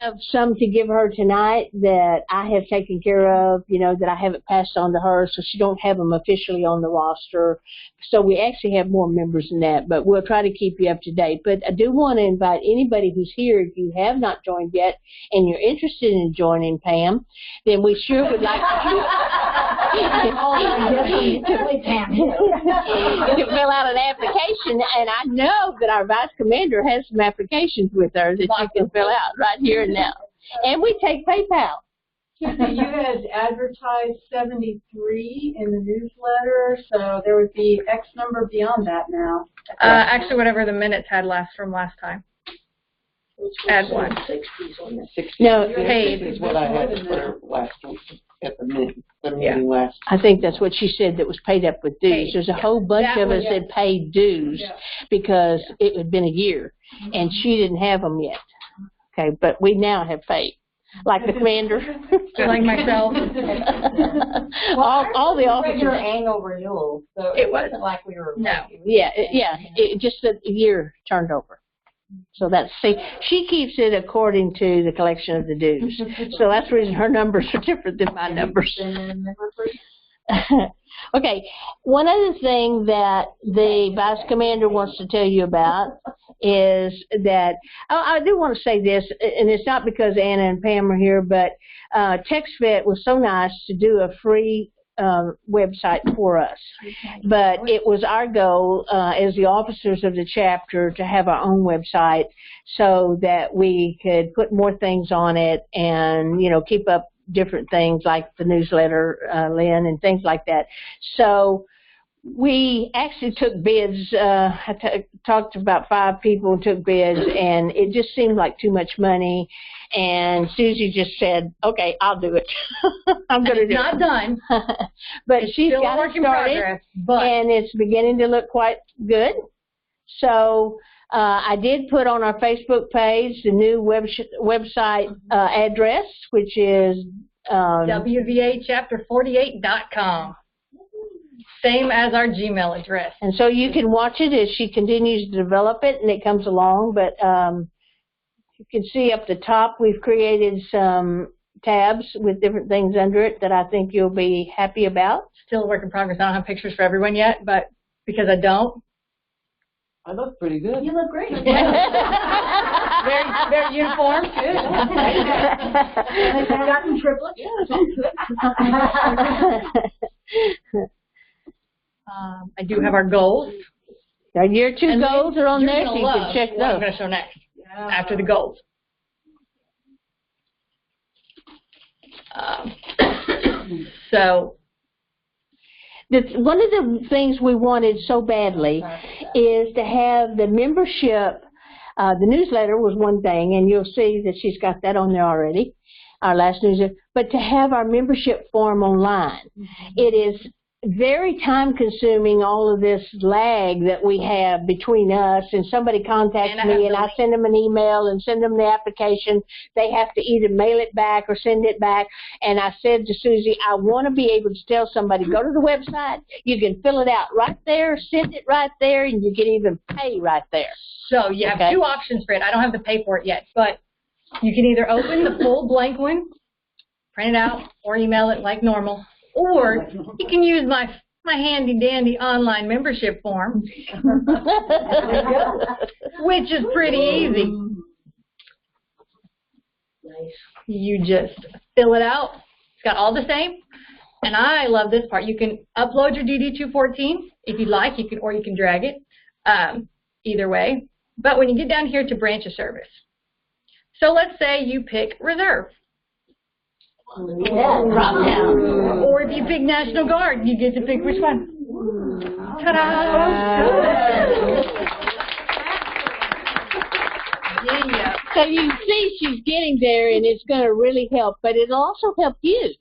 have some to give her tonight that I have taken care of, you know, that I haven't passed on to her, so she don't have them officially on the roster. So we actually have more members than that, but we'll try to keep you up to date. But I do want to invite anybody who's here, if you have not joined yet and you're interested in joining Pam, then we sure would like to fill out an application. And I know that our vice commander has some applications with her that you can fill out right here and now. And we take PayPal. You had advertised 73 in the newsletter, so there would be X number beyond that now. Actually, whatever the minutes had from last time. Add one. 60s on that. 60. No, paid is what I had for last week at the meeting last. I think that's what she said, that was paid up with dues. Paid, There's a whole bunch that of us that paid dues because it had been a year, and she didn't have them yet. Okay, but we now have paid. Like the commander. Like myself. all the officers. Regular annual renewal, so it wasn't like we were. No. It just a year turned over. So that's, see, she keeps it according to the collection of the dues. So that's the reason her numbers are different than my numbers. Okay, one other thing that the vice commander wants to tell you about is that, I do want to say this, and it's not because Anna and Pam are here, but TextVet was so nice to do a free website for us. But it was our goal as the officers of the chapter to have our own website so that we could put more things on it and, you know, keep up different things like the newsletter, Lynn, and things like that. So we actually took bids. I talked to about 5 people and took bids, and it just seemed like too much money. And Susie just said, "Okay, I'll do it. I'm going to do it." It's not done. But it's she's still got a work it in started, progress, but and it's beginning to look quite good. So I did put on our Facebook page the new website address, which is WVAchapter48.com. Same as our Gmail address. And so you can watch it as she continues to develop it and it comes along. But you can see up the top we've created some tabs with different things under it that I think you'll be happy about. Still a work in progress. I don't have pictures for everyone yet, but because I don't. I look pretty good. You look great. very uniform. Good. I've gotten triplets. I do have our goals. Our year 2 goals are on there, so you can check what I'm those. going to show next after the goals. So one of the things we wanted so badly is to have the membership. The newsletter was one thing, and you'll see that she's got that on there already, our last newsletter. But to have our membership form online, it is very time-consuming, all of this lag that we have between us, and somebody contacts me and I send them an email and send them the application. They have to either mail it back or send it back. And I said to Susie, I want to be able to tell somebody, go to the website, you can fill it out right there, send it right there, and you can even pay right there. So you have 2 options for it. I don't have to pay for it yet, but you can either open the full blank one, print it out, or email it like normal. Or you can use my handy-dandy online membership form, which is pretty easy. Nice. You just fill it out. It's got all the same. And I love this part. You can upload your DD-214 if you'd like, or you can drag it, either way. But when you get down here to branch of service, so let's say you pick reserve. Yeah, drop down. Or if you pick National Guard, you get to pick which one. Ta-da! Yeah. So you see she's getting there, and it's going to really help. But it'll also help you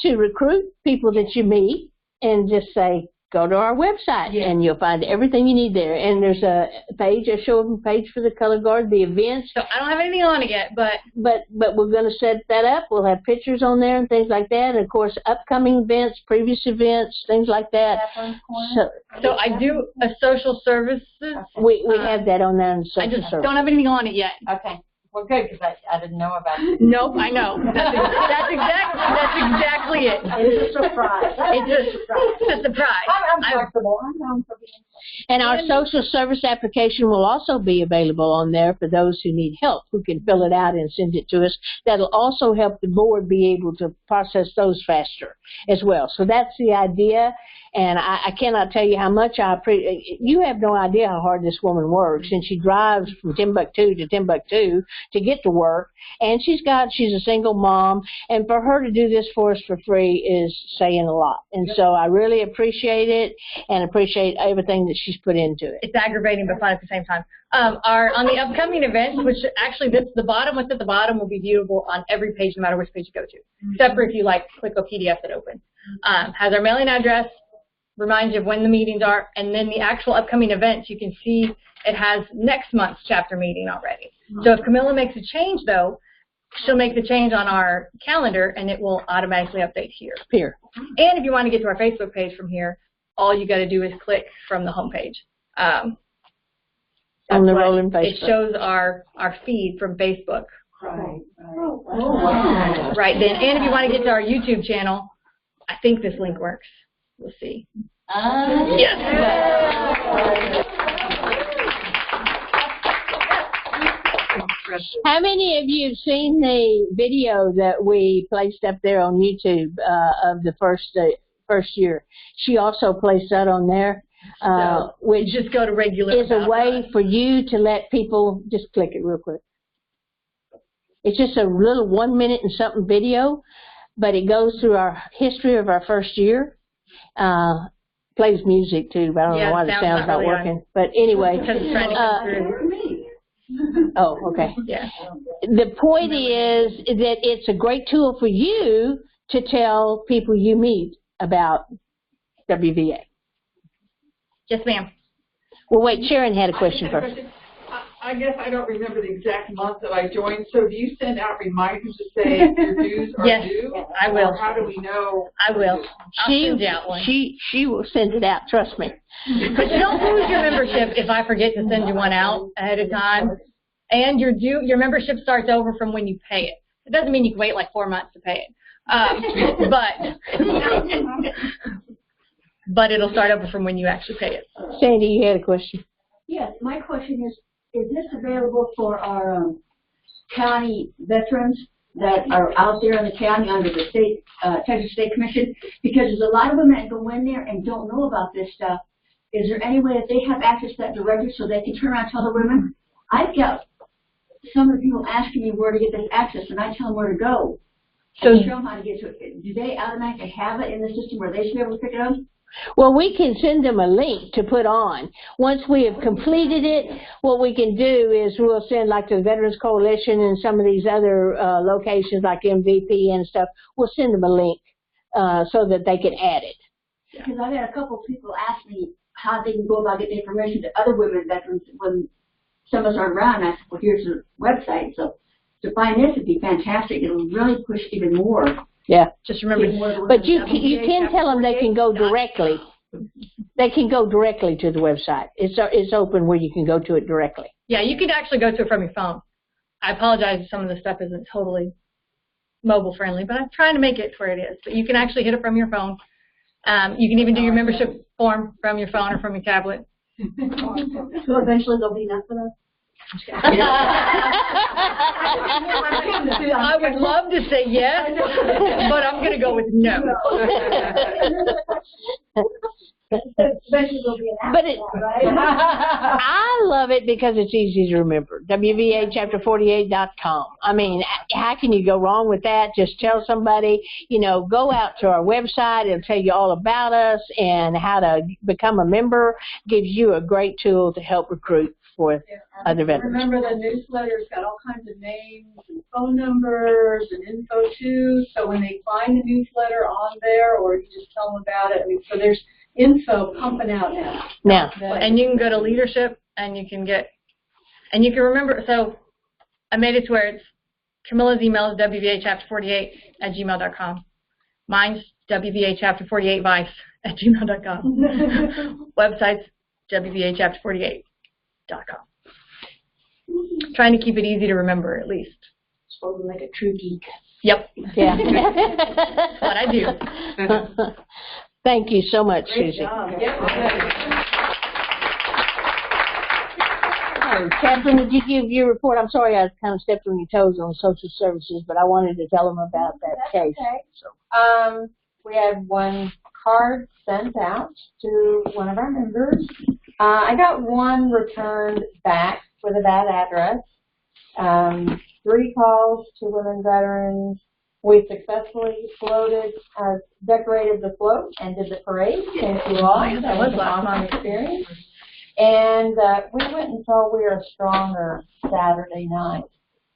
to recruit people that you meet and just say, go to our website, and you'll find everything you need there. And there's a page, a show page for the color guard, the events. So I don't have anything on it yet, but we're going to set that up. We'll have pictures on there and things like that. And of course, upcoming events, previous events, things like that. So I do a social services. We have that on there in social I just service. don't have anything on it yet. Okay. Well, good, because I didn't know about it. Nope, I know. That's exactly it. It's a surprise. It's a surprise. I'm flexible. I'm down for being. And our social service application will also be available on there for those who need help, who can fill it out and send it to us. That'll also help the board be able to process those faster as well. So that's the idea. And I cannot tell you how much I appreciate. You have no idea how hard this woman works, and she drives from Timbuktu to Timbuktu to get to work. And she's a single mom, and for her to do this for us for free is saying a lot. And so I really appreciate it, and appreciate everything that she's put into it. It's aggravating but fun at the same time. On the upcoming events, which actually what's at the bottom will be viewable on every page, no matter which page you go to, except for if you click a PDF that opens. Has our mailing address, reminds you of when the meetings are, and then the actual upcoming events, you can see it has next month's chapter meeting already. So if Camilla makes a change, though, she'll make the change on our calendar, and it will automatically update here. And if you want to get to our Facebook page from here, all you got to do is click from the home page. On the rolling Facebook. It shows our feed from Facebook. Right. Oh, wow. Right then. And if you want to get to our YouTube channel, I think this link works. We'll see. Yes. How many of you have seen the video that we placed up there on YouTube of the first year? She also placed that on there, which just go to regular. is a way for you to let people just click it real quick. It's just a little 1 minute and something video, but it goes through our history of our first year. Plays music too, but I don't know why the sound's not working. But anyway, because it's trying to come through. Oh, okay. Yeah. The point is that it's a great tool for you to tell people you meet about WVA. Yes, ma'am. Well, wait, Sharon had a question first. I guess I don't remember the exact month that I joined, so do you send out reminders to say your dues are Yes, due? I will. Or how do we know? I will. I'll send you out one. She will send it out, trust me. But you don't lose your membership if I forget to send you one out ahead of time. And your membership starts over from when you pay it. It doesn't mean you can wait like 4 months to pay it. But it'll start over from when you actually pay it. Sandy, you had a question. Yes, my question is this available for our county veterans that are out there in the county under the state, Texas State Commission? Because there's a lot of them that go in there and don't know about this stuff. Is there any way that they have access to that directly so they can turn around and tell the women? I've got some of the people asking me where to get this access, and I tell them where to go. So show them how to get to it. Do they automatically have it in the system where they should be able to pick it up? Well, we can send them a link to put on. Once we have completed it, what we can do is we'll send, like the Veterans Coalition and some of these other locations like MVP and stuff, we'll send them a link so that they can add it. Because I've had a couple of people ask me how they can go about getting information to other women veterans when some of us aren't around. I said, well, here's the website. So to find this would be fantastic. It'll really push even more. Yeah. Just remember, but you can tell them they can go directly. They can go directly to the website. It's open where you can go to it directly. Yeah, you can actually go to it from your phone. I apologize if some of the stuff isn't totally mobile friendly, but I'm trying to make it where it is. But you can actually hit it from your phone. You can even do your membership form from your phone or from your tablet. So eventually there'll be enough for us. I would love to say yes, but I'm going to go with no. Eventually there'll be an app, But right? I love it because it's easy to remember. WVAchapter48.com. I mean, how can you go wrong with that? Just tell somebody, go out to our website. It'll tell you all about us and how to become a member. Gives you a great tool to help recruit for other veterans. Remember, the newsletter's got all kinds of names and phone numbers and info too. So when they find the newsletter on there, or you just tell them about it. So there's info pumping out now. And you can go to leadership, and you can remember. So I made it to where it's Camilla's email is WVAchapter48@gmail.com. Mine's WVAchapter48vice@gmail.com. Website's WVAchapter48.com. Trying to keep it easy to remember, at least. Spoken like a true geek. Yep. Yeah. That's what I do. Thank you so much, Great Susie. job. Oh, Catherine, did you give your report? I'm sorry I kind of stepped on your toes on social services, but I wanted to tell them about that case. Okay. We had one card sent out to one of our members. I got one returned back with a bad address. 3 calls to women veterans. We successfully decorated the float and did the parade. Thank you all. That was an awesome experience. And we went and saw We Are Stronger Saturday night.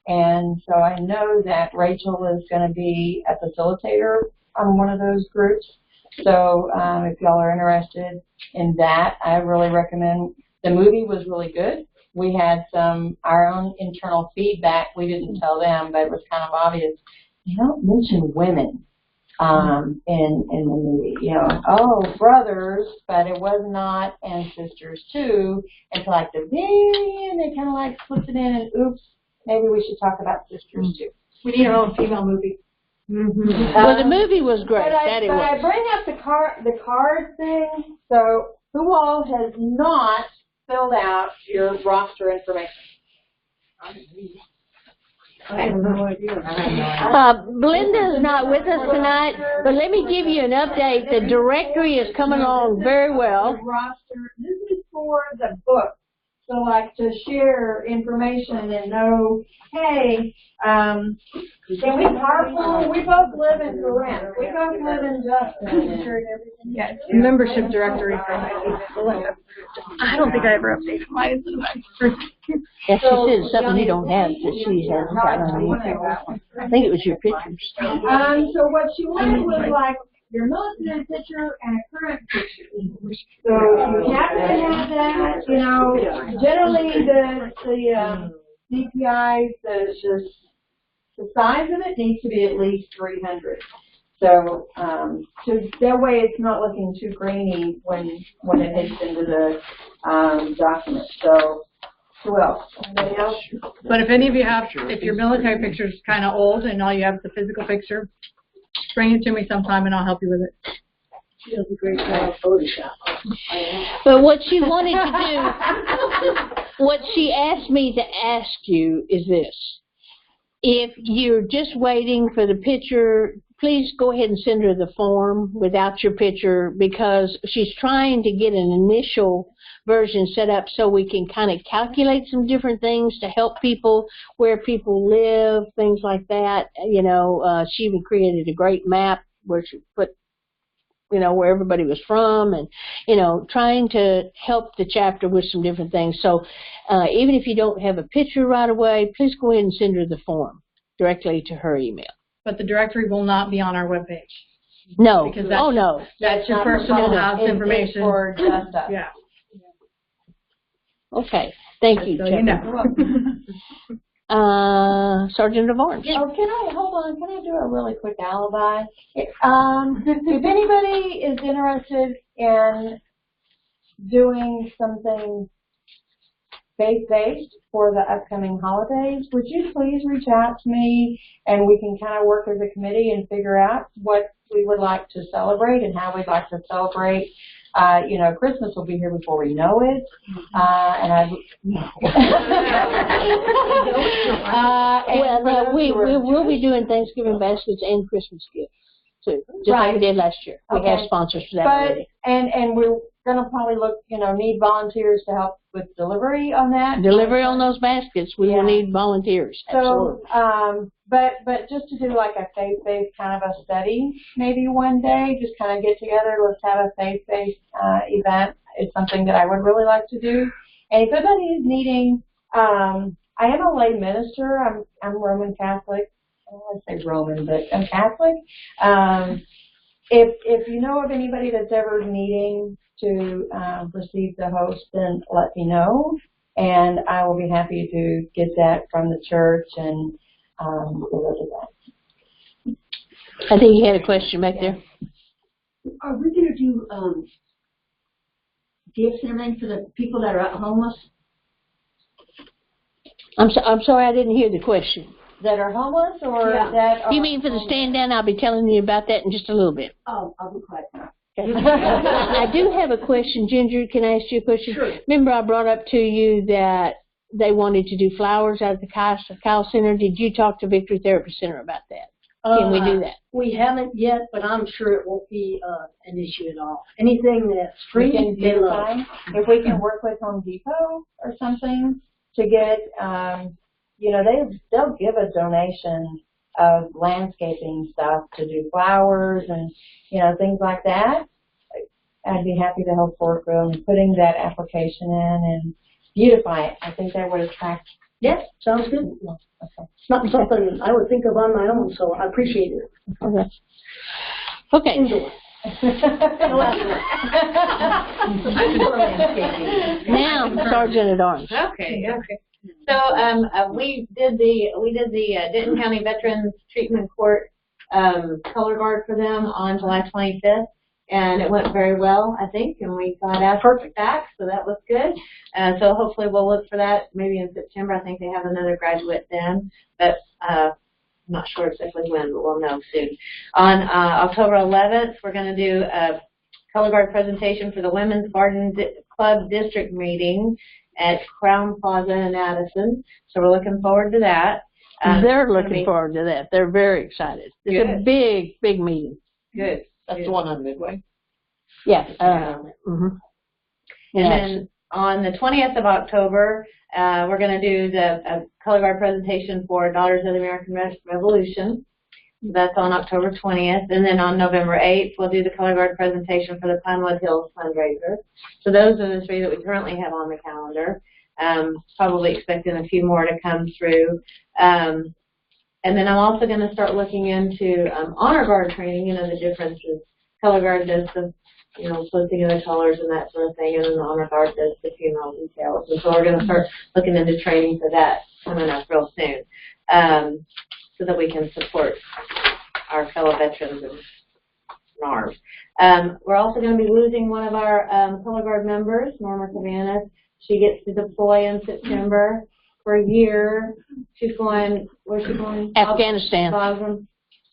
And so I know that Rachel is going to be a facilitator on one of those groups. So if y'all are interested in that, I really recommend. The movie was really good. We had our own internal feedback. We didn't tell them, but it was kind of obvious. You don't mention women in the movie. You know, oh, brothers, but it was not, and sisters too. It's like the very end, they kind of like slipped it in, and oops, maybe we should talk about sisters too. We need our own female movie. Well, the movie was great. That it But I was. bring up the card thing. So who all has not filled out your roster information? I have no idea. Belinda's not with us tonight, but let me give you an update. The directory is coming along very well. Roster. This is for the book. So like to share information and know, hey, can we carpool? We both live in Corinth. We both live in Justin. Yeah, membership directory from Belinda. I don't think I ever updated mine. Yeah, she said it's something you don't have that she hasn't got on you. I think it was your pictures. So what she wanted was like your military picture and a current picture. So you have to have that, you know, generally the DPI, the size of it needs to be at least 300. So, so that way it's not looking too grainy when it hits into the document. So, who else? Anybody else? But if any of you have, if your military picture is kind of old and all you have is the physical picture, bring it to me sometime and I'll help you with it. She does a great job of Photoshop. But what she wanted to do, what she asked me to ask you is this. If you're just waiting for the picture, please go ahead and send her the form without your picture, because she's trying to get an initial version set up so we can kind of calculate some different things to help people, where people live, things like that. You know, she even created a great map where she put, you know, where everybody was from, and, you know, trying to help the chapter with some different things. So even if you don't have a picture right away, please go ahead and send her the form directly to her email. But the directory will not be on our webpage. No. Because that's, oh, no. That's your personal house information. For just us. Yeah. Okay. Thank you, So you know. Sergeant of Arms. Oh, hold on, can I do a really quick alibi? If anybody is interested in doing something faith-based for the upcoming holidays, would you please reach out to me and we can kind of work as a committee and figure out what we would like to celebrate and how we'd like to celebrate. You know, Christmas will be here before we know it, we will be doing Thanksgiving baskets and Christmas gifts too, just like we did last year. We have sponsors for that already. And we're gonna probably need volunteers to help with delivery on that. Delivery on those baskets, we will need volunteers. So, absolutely. but just to do like a faith-based kind of a study, maybe one day, just kind of get together, let's have a faith-based event. It's something that I would really like to do. And if anybody is needing, I am a lay minister. I'm Roman Catholic. I don't want to say Roman, but I'm Catholic. If you know of anybody that's ever needing to receive the host, then let me know, and I will be happy to get that from the church and deliver that. I think you had a question back there. Are we going to do gifts and everything for the people that are homeless? I'm sorry, I didn't hear the question. That are homeless or Yeah. that are... You mean for the stand down? I'll be telling you about that in just a little bit. Oh, I'll be quiet now. I do have a question, Ginger. Can I ask you a question? Sure. Remember I brought up to you that they wanted to do flowers at the Kyle Center. Did you talk to Victory Therapy Center about that? Can we do that? We haven't yet, but I'm sure it won't be an issue at all. Anything that's free, they love. If we can work with Home Depot or something to get, you know, they'll give a donation of landscaping stuff to do flowers and, you know, things like that. I'd be happy to help work with them putting that application in and beautify it. I think that would attract. Yes, sounds good. Okay. It's not something I would think of on my own, so I appreciate it. Okay. Okay. Indoor. No outdoor. Now, Sergeant at Arms. Okay. So we did the Denton County Veterans Treatment Court color guard for them on July 25th, and it went very well, I think, and we got perfect back, so that was good. So hopefully we'll look for that maybe in September. I think they have another graduate then, but I'm not sure exactly when, but we'll know soon. On October 11th, we're going to do a color guard presentation for the Women's Garden Club District meeting at Crown Plaza in Addison. So we're looking forward to that. They're looking forward to that. They're very excited. It's a big, big meeting. Good. That's the one on Midway. Yeah. And then on the 20th of October, we're going to do the color guard presentation for Daughters of the American Revolution. That's on October 20th. And then on November 8th, we'll do the color guard presentation for the Pinewood Hills fundraiser. So those are the three that we currently have on the calendar. Probably expecting a few more to come through. And then I'm also going to start looking into honor guard training, you know, the differences. Color guard does the, you know, posting of the colors and that sort of thing, and then the honor guard does the funeral details. And so we're going to start looking into training for that coming up real soon, so that we can support our fellow veterans and arms. We're also going to be losing one of our color guard members, Norma Cabanas. She gets to deploy in September for a year. She's going, where's she going? Afghanistan.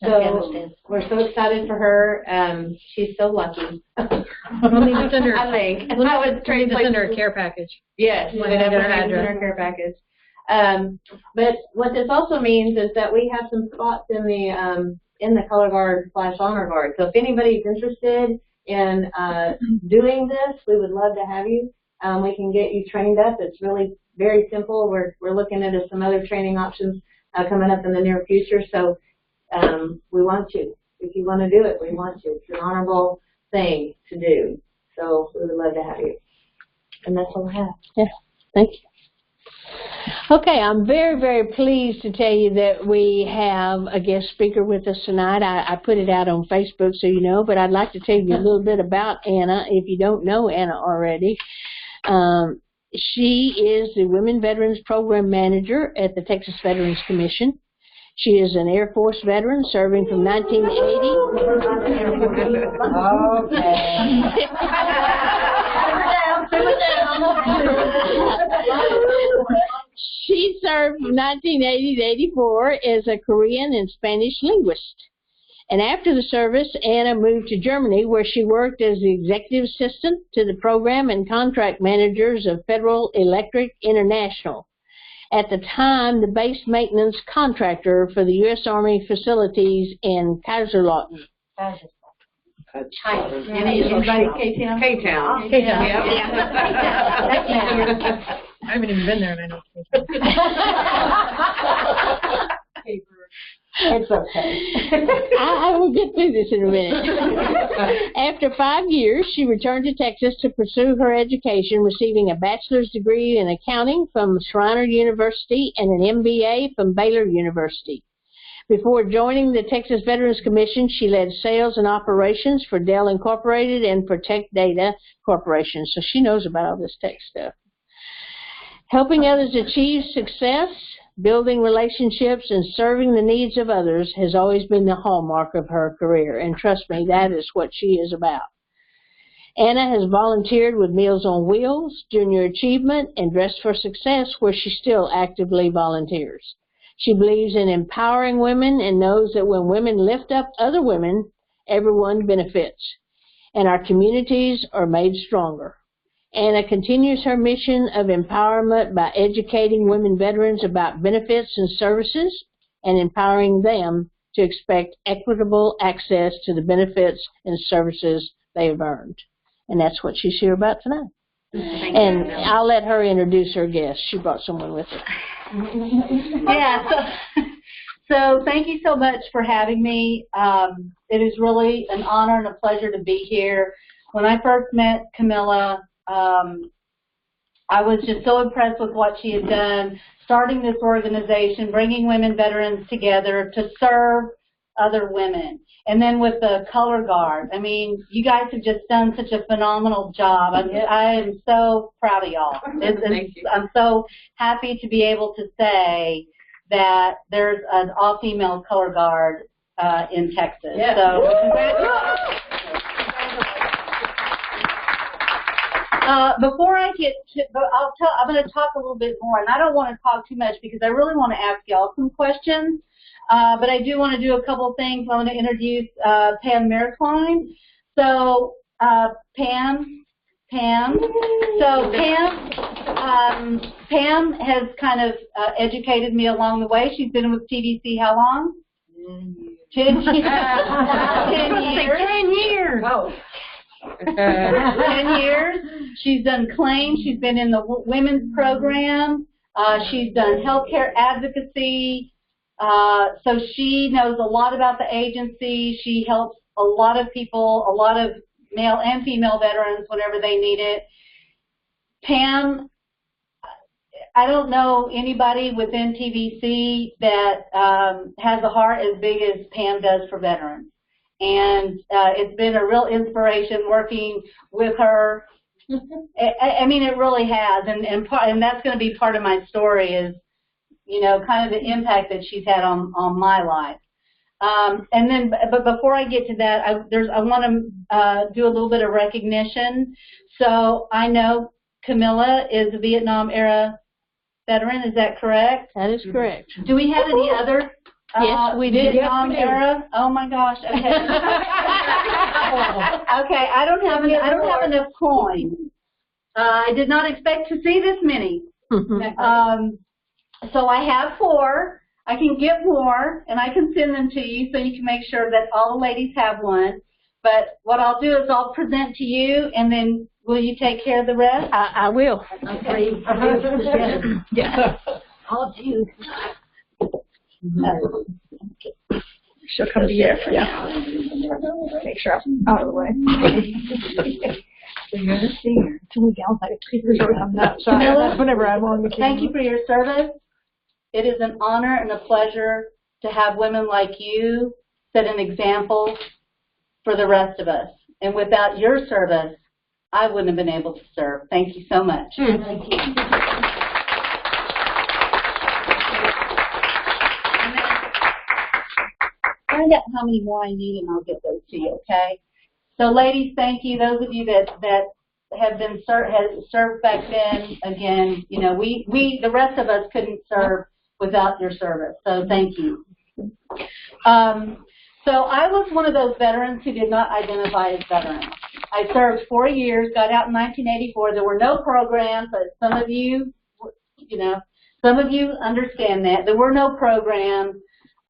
So we're so excited for her. She's so lucky. We'll need to send her, I think. we'll need to send her a care package. Yes, When we'd have they get her her address. in her care package. But what this also means is that we have some spots in the color guard / honor guard. So if anybody's interested in doing this, we would love to have you. We can get you trained up. It's really very simple. We're looking into some other training options coming up in the near future. So we want you. If you want to do it, we want you. It's an honorable thing to do. So we would love to have you. And that's all I have. Yeah, thank you. Okay, I'm very, very pleased to tell you that we have a guest speaker with us tonight. I put it out on Facebook so you know, but I'd like to tell you a little bit about Anna if you don't know Anna already. She is the Women Veterans Program Manager at the Texas Veterans Commission. She is an Air Force veteran serving from 1980. She served from 1980 to 84 as a Korean and Spanish linguist. And after the service, Anna moved to Germany, where she worked as the executive assistant to the program and contract managers of Federal Electric International. At the time, the base maintenance contractor for the U.S. Army facilities in Kaiserslautern. Anybody K-Town? K-Town. K-Town. Yeah. I haven't even been there, and I know. It's okay. I will get through this in a minute. After 5 years, she returned to Texas to pursue her education, receiving a bachelor's degree in accounting from Schreiner University and an MBA from Baylor University. Before joining the Texas Veterans Commission, she led sales and operations for Dell Incorporated and Protect Data Corporation, so she knows about all this tech stuff. Helping others achieve success, building relationships, and serving the needs of others has always been the hallmark of her career. And trust me, that is what she is about. Anna has volunteered with Meals on Wheels, Junior Achievement, and Dress for Success, where she still actively volunteers. She believes in empowering women and knows that when women lift up other women, everyone benefits, and our communities are made stronger. Anna continues her mission of empowerment by educating women veterans about benefits and services and empowering them to expect equitable access to the benefits and services they have earned. And that's what she's here about tonight. And I'll let her introduce her guest. She brought someone with her. Yeah, so thank you so much for having me. It is really an honor and a pleasure to be here. When I first met Camilla, I was just so impressed with what she had done, starting this organization, bringing women veterans together to serve other women. And then with the Color Guard, I mean, you guys have just done such a phenomenal job. I am so proud of y'all. I'm so happy to be able to say that there's an all-female Color Guard in Texas. Yeah. So congratulations. Before I get to, I'm going to talk a little bit more, and I don't want to talk too much because I really want to ask y'all some questions. But I do want to do a couple of things. I want to introduce Pam Maritwine. So Pam. So Pam has kind of educated me along the way. She's been with TVC how long? 10 years. 10 years. 10 years. Oh. 10 years. She's done claims. She's been in the women's program. She's done healthcare advocacy. So she knows a lot about the agency. She helps a lot of people, a lot of male and female veterans whenever they need it. Pam, I don't know anybody within TVC that has a heart as big as Pam does for veterans. And it's been a real inspiration working with her. I mean, it really has. And that's going to be part of my story is, you know, kind of the impact that she's had on my life. But before I get to that, I want to do a little bit of recognition. So I know Camilla is a Vietnam-era veteran. Is that correct? That is correct. Do we have any other yes, we did. Vietnam era? Oh my gosh. Okay. Okay. I don't have enough coins. I did not expect to see this many. So I have 4. I can get more, and I can send them to you so you can make sure that all the ladies have one. But what I'll do is I'll present to you, and then will you take care of the rest? I will. Okay. Yeah. I'll do. She'll come to you for you. Make sure I'm out of the way. Whenever I'm on the camera. Thank you for your service. It is an honor and a pleasure to have women like you set an example for the rest of us. And without your service, I wouldn't have been able to serve. Thank you so much. Thank you. Find out how many more I need, and I'll get those to you. Okay. So, ladies, thank you. Those of you that have been served back then. Again, you know, we the rest of us couldn't serve without your service. So, thank you. So, I was one of those veterans who did not identify as veteran. I served 4 years, got out in 1984. There were no programs, but some of you, you know, some of you understand that. There were no programs.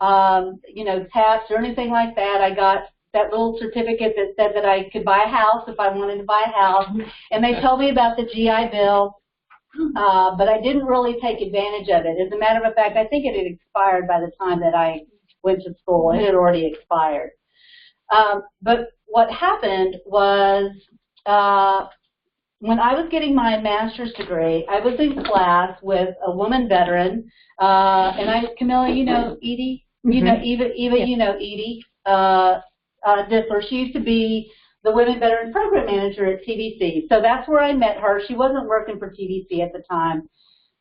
You know, TAPS or anything like that. I got that little certificate that said that I could buy a house if I wanted to buy a house. And they told me about the GI Bill, but I didn't really take advantage of it. As a matter of fact, I think it had expired by the time that I went to school. It had already expired. But what happened was when I was getting my master's degree, I was in class with a woman veteran, and Camilla, you know Edie? You know, Eva, you know Edie Disler. She used to be the Women Veteran Program Manager at TVC. So that's where I met her. She wasn't working for TVC at the time.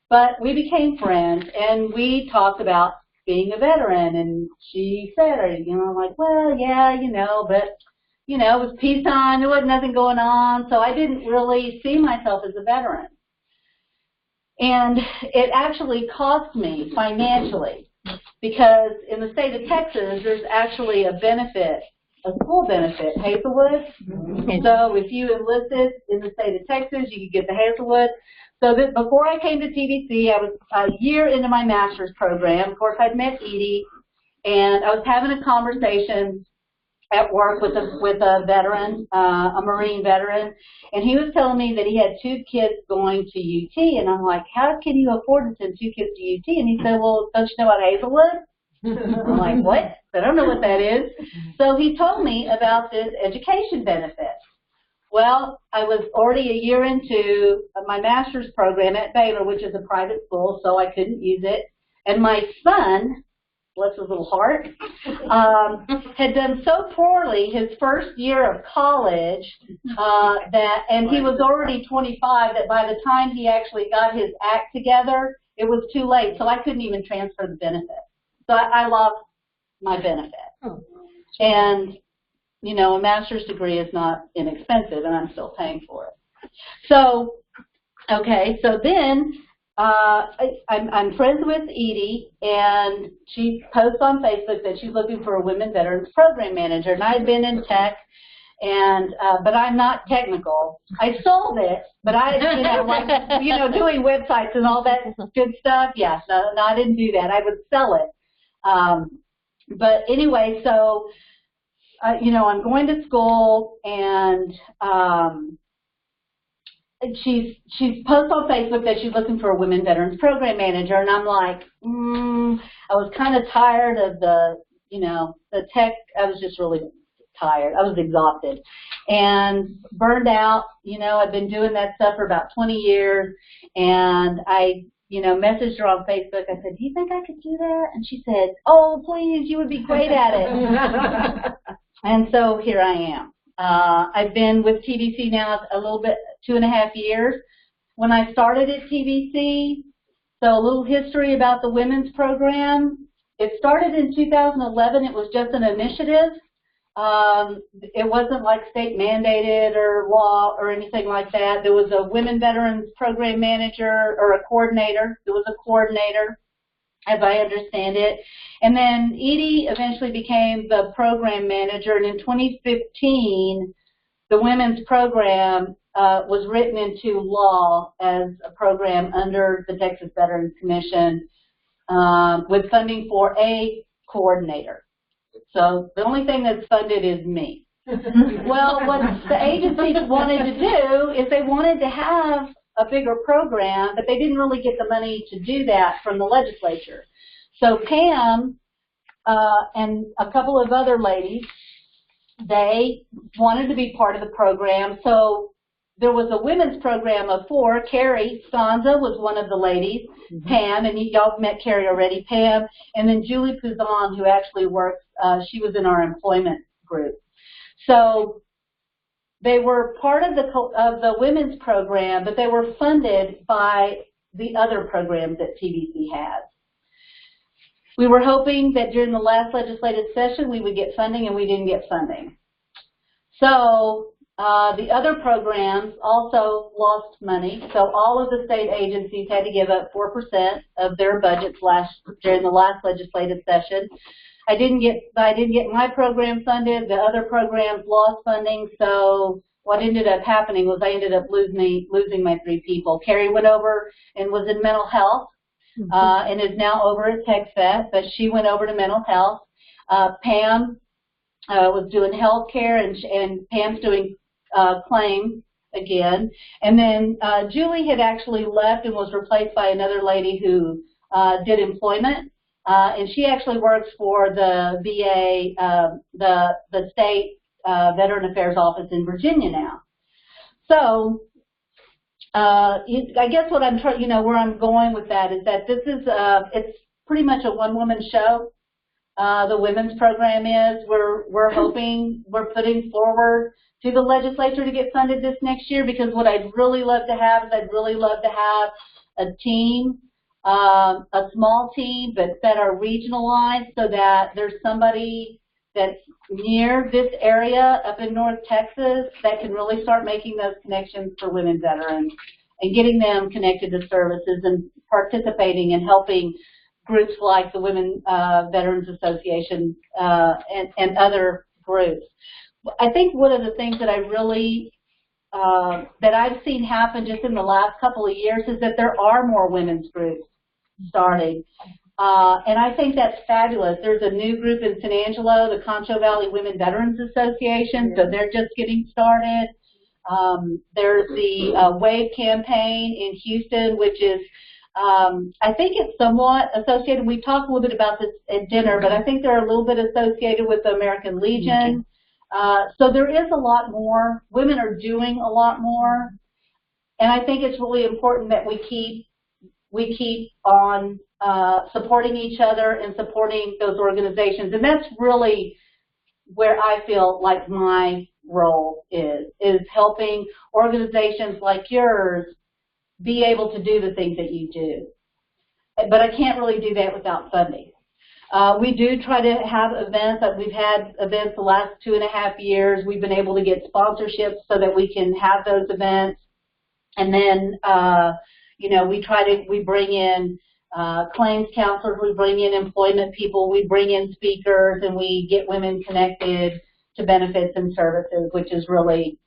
But we became friends, and we talked about being a veteran. And she said, you know, I'm like, well, yeah, you know, but, you know, it was peacetime, there wasn't nothing going on, so I didn't really see myself as a veteran. And it actually cost me financially, because in the state of Texas, there's actually a benefit, a school benefit, Hazelwood. So if you enlisted in the state of Texas, you could get the Hazelwood. So that before I came to TVC, I was a year into my master's program. Of course, I'd met Edie, and I was having a conversation at work with a veteran, a Marine veteran, and he was telling me that he had 2 kids going to UT, and I'm like, how can you afford to send 2 kids to UT? And he said, well, don't you know about Hazelwood? I'm like, what? I don't know what that is. So he told me about this education benefit. Well, I was already a year into my master's program at Baylor, which is a private school, so I couldn't use it. And my son, bless his little heart, had done so poorly his first year of college and he was already 25, that by the time he actually got his act together, it was too late, so I couldn't even transfer the benefit. So I lost my benefit. Oh. And, you know, a master's degree is not inexpensive, and I'm still paying for it. So, okay, so then I'm friends with Edie, and she posts on Facebook that she's looking for a Women Veterans Program Manager, and I had been in tech, and but I'm not technical. I sold it, but I, you know, like, you know, doing websites and all that good stuff. Yes, no, I didn't do that. I would sell it. But anyway, so you know, I'm going to school, and she's posts on Facebook that she's looking for a Women Veterans Program Manager, and I'm like, I was kind of tired of the, you know, the tech. I was just really tired. I was exhausted and burned out. You know, I've been doing that stuff for about 20 years, and I, you know, messaged her on Facebook. I said, do you think I could do that? And she said, oh, please, you would be great at it. And so here I am. I've been with TVC now a little bit, 2.5 years. When I started at TVC, so a little history about the women's program. It started in 2011. It was just an initiative. It wasn't like state mandated or law or anything like that. There was a Women Veterans Program Manager or a coordinator. There was a coordinator, as I understand it. And then Edie eventually became the program manager, and in 2015, the women's program was written into law as a program under the Texas Veterans Commission with funding for a coordinator. So the only thing that's funded is me. Well, what the agency wanted to do is they wanted to have a bigger program, but they didn't really get the money to do that from the legislature. So Pam and a couple of other ladies, they wanted to be part of the program. So there was a women's program of 4. Carrie Sconza was one of the ladies, Pam, and y'all met Carrie already, Pam, and then Julie Pouzon, who actually works, she was in our employment group. So they were part of the women's program, but they were funded by the other programs that TVC has. We were hoping that during the last legislative session we would get funding, and we didn't get funding. So the other programs also lost money. So all of the state agencies had to give up 4% of their budgets during the last legislative session. I didn't get my program funded. The other programs lost funding. So what ended up happening was I ended up losing my 3 people. Carrie went over and was in mental health. And is now over at TexFest, but she went over to mental health. Pam was doing health care, and Pam's doing claim again. And then Julie had actually left and was replaced by another lady who did employment. And she actually works for the VA, the state Veteran Affairs Office in Virginia now. So I guess what I'm trying, you know, where I'm going with that is that this is, it's pretty much a one-woman show. The women's program is. We're hoping, we're putting forward to the legislature to get funded this next year, because what I'd really love to have is I'd really love to have a team, a small team, but that are regionalized so that there's somebody that's near this area up in North Texas that can really start making those connections for women veterans and getting them connected to services and participating and helping groups like the Women Veterans Association and other groups. I think one of the things that I really that I've seen happen just in the last couple of years is that there are more women's groups starting. And I think that's fabulous. There's a new group in San Angelo, the Concho Valley Women Veterans Association, so they're just getting started. There's the WAVE campaign in Houston, which is, I think it's somewhat associated. We talked a little bit about this at dinner, but I think they're a little bit associated with the American Legion. So there is a lot more. Women are doing a lot more. And I think it's really important that we keep on supporting each other and supporting those organizations. And that's really where I feel like my role is helping organizations like yours be able to do the things that you do. But I can't really do that without funding. We do try to have events. We've had events the last 2.5 years. We've been able to get sponsorships so that we can have those events. And then, you know, we bring in claims counselors, we bring in employment people, we bring in speakers, and we get women connected to benefits and services, which is really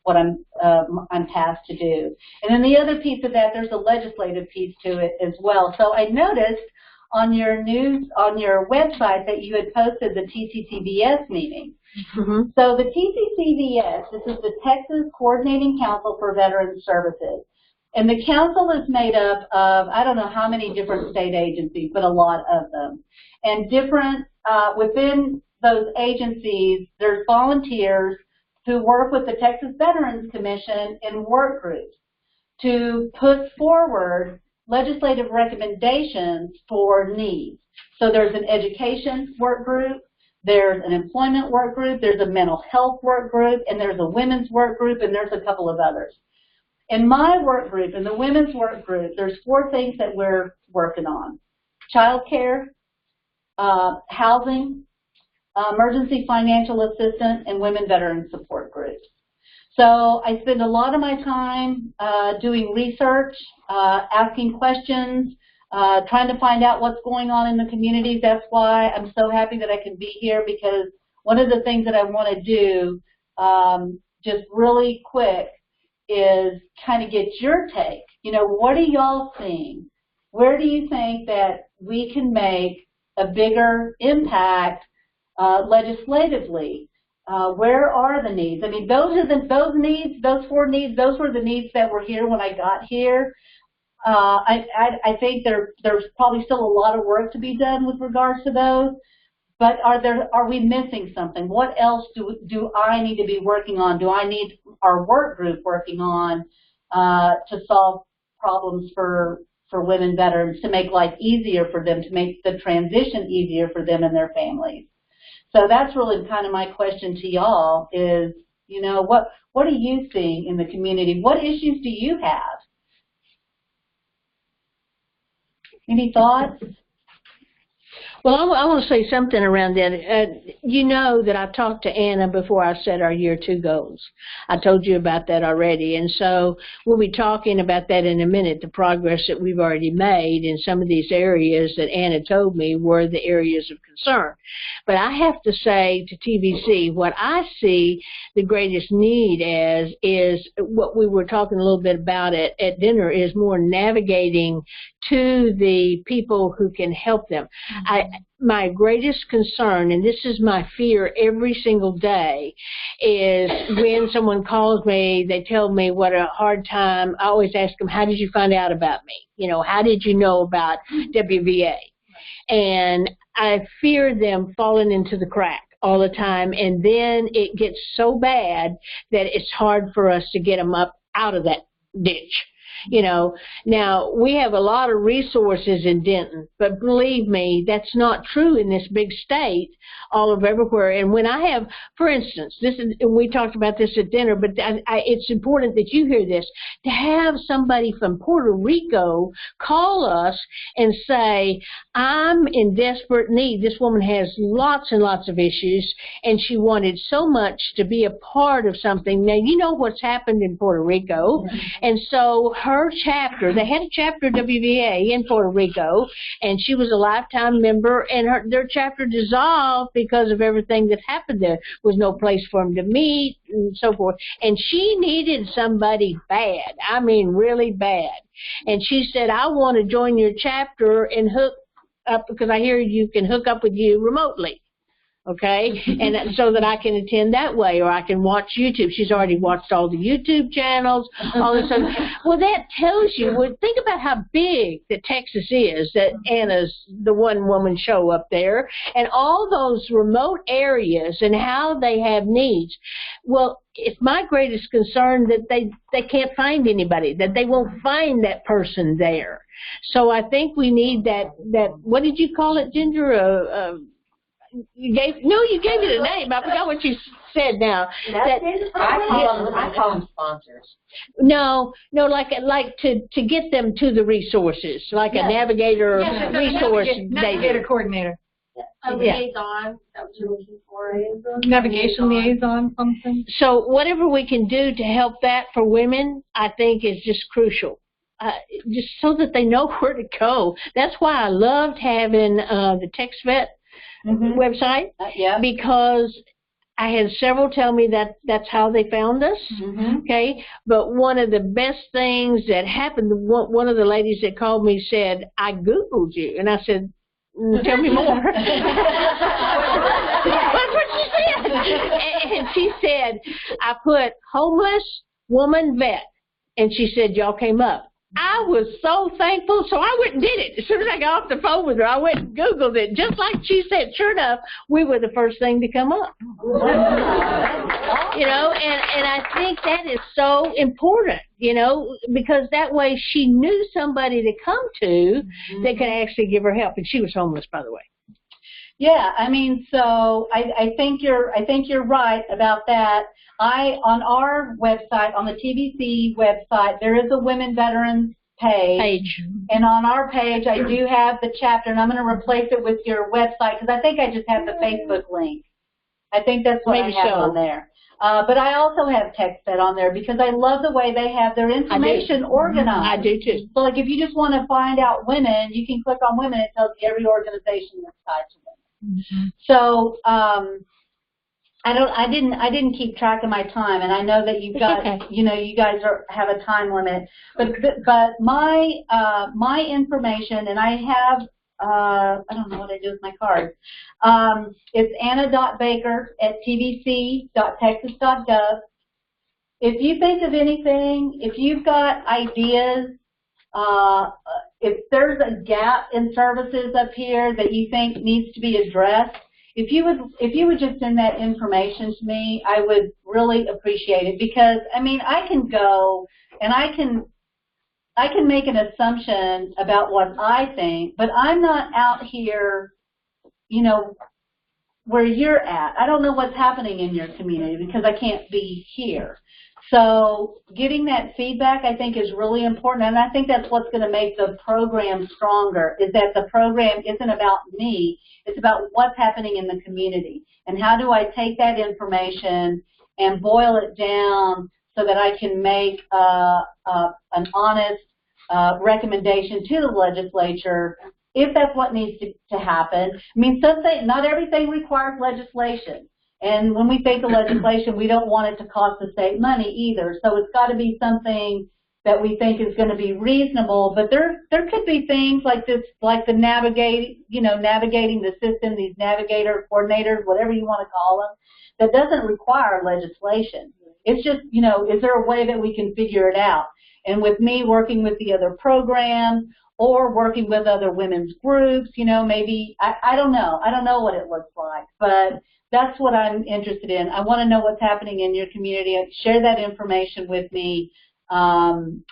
what I'm tasked to do. And then the other piece of that, there's a legislative piece to it as well. So I noticed on your website that you had posted the TCCVS meeting. Mm-hmm. So the TCCVS, this is the Texas Coordinating Council for Veterans Services. And the council is made up of, I don't know how many different state agencies, but a lot of them. And different, within those agencies, there's volunteers who work with the Texas Veterans Commission in work groups to put forward legislative recommendations for needs. So there's an education work group, there's an employment work group, there's a mental health work group, and there's a women's work group, and there's a couple of others. In my work group, in the women's work group, there's 4 things that we're working on: child care, housing, emergency financial assistance, and women veteran support groups. So I spend a lot of my time doing research, asking questions, trying to find out what's going on in the communities. That's why I'm so happy that I can be here, because one of the things that I want to do just really quick is kind of get your take. You know, what are y'all seeing? Where do you think that we can make a bigger impact legislatively? Where are the needs? I mean, those needs, those 4 needs, those were the needs that were here when I got here. I think there's probably still a lot of work to be done with regards to those. But are we missing something? What else do I need to be working on? Do I need our work group working on to solve problems for women veterans, to make life easier for them, to make the transition easier for them and their families? So that's really kind of my question to y'all is, you know, what are you seeing in the community? What issues do you have? Any thoughts? Well, I want to say something around that. You know that I talked to Anna before I set our year 2 goals. I told you about that already. And so we'll be talking about that in a minute, the progress that we've already made in some of these areas that Anna told me were the areas of concern. But I have to say to TVC, what I see the greatest need as is what we were talking a little bit about at dinner, is more navigating to the people who can help them. My greatest concern, and this is my fear every single day, is when someone calls me, they tell me what a hard time. I always ask them, how did you find out about me? You know, how did you know about WVA? And I fear them falling into the crack all the time, and then it gets so bad that it's hard for us to get them up out of that ditch. you know. Now, we have a lot of resources in Denton, but believe me, that's not true in this big state all over everywhere. And when I have, for instance, this is, and we talked about this at dinner, but it's important that you hear this, to have somebody from Puerto Rico call us and say, I'm in desperate need. This woman has lots and lots of issues, and she wanted so much to be a part of something. Now, you know what's happened in Puerto Rico, and so her chapter, they had a chapter of WVA in Puerto Rico, and she was a lifetime member, and their chapter dissolved because of everything that happened there. There was no place for them to meet and so forth, and she needed somebody bad, I mean really bad, and she said, I want to join your chapter and hook up, because I hear you can hook up with you remotely. Okay, and so that I can attend that way, or I can watch YouTube. She's already watched all the YouTube channels, all this stuff. Well, that tells you, well, think about how big that Texas is, that Anna's the one woman show up there, and all those remote areas and how they have needs. Well, it's my greatest concern that they can't find anybody, that they won't find that person there. So I think we need that what did you call it, Ginger? You gave it a name. I forgot what you said now. I call them sponsors. No, like to get them to the resources, like a navigator resource. Navigator coordinator. A liaison. That's what you're looking for. Navigation liaison, something. So whatever we can do to help that for women, I think is just crucial. Just so that they know where to go. That's why I loved having the TextVet website, because I had several tell me that that's how they found us. Okay, but one of the best things that happened, one of the ladies that called me said, I Googled you, and I said, tell me more. That's what she said. And she said, I put homeless woman vet, and she said, y'all came up. I was so thankful, so I went and did it. As soon as I got off the phone with her, I went and Googled it. Just like she said, sure enough, we were the first thing to come up. You know, and I think that is so important, you know, because that way she knew somebody to come to that could actually give her help. And she was homeless, by the way. Yeah, I mean, so I think you're right about that. On our website, on the TVC website, there is a Women Veterans page. And on our page, I do have the chapter, and I'm going to replace it with your website, because I think I just have the Facebook link. I think that's what I have on there. But I also have TextVet on there, because I love the way they have their information organized. I do too. So, like, if you just want to find out women, you can click on women. It tells you every organization that's tied to women. So, I didn't keep track of my time, and I know that you've got, you know, you guys have a time limit. But my information, and I have, I don't know what I do with my cards. It's anna.baker@tvc.texas.gov. If you think of anything, if you've got ideas, if there's a gap in services up here that you think needs to be addressed, if you would just send that information to me, I would really appreciate it, because I mean, I can go and I can make an assumption about what I think, but I'm not out here, you know, where you're at. I don't know what's happening in your community because I can't be here. So getting that feedback, I think, is really important, and I think that's what's going to make the program stronger, is that the program isn't about me. It's about what's happening in the community, and how do I take that information and boil it down so that I can make an honest recommendation to the legislature, if that's what needs to happen. I mean, not everything requires legislation. And when we think of legislation, we don't want it to cost the state money either. So it's got to be something that we think is going to be reasonable. But there could be things like this, like the navigating the system, these navigator coordinators, whatever you want to call them, that doesn't require legislation. It's just, you know, is there a way that we can figure it out? And with me working with the other programs or working with other women's groups, you know, maybe, I don't know. I don't know what it looks like, but that's what I'm interested in. I want to know what's happening in your community. Share that information with me. and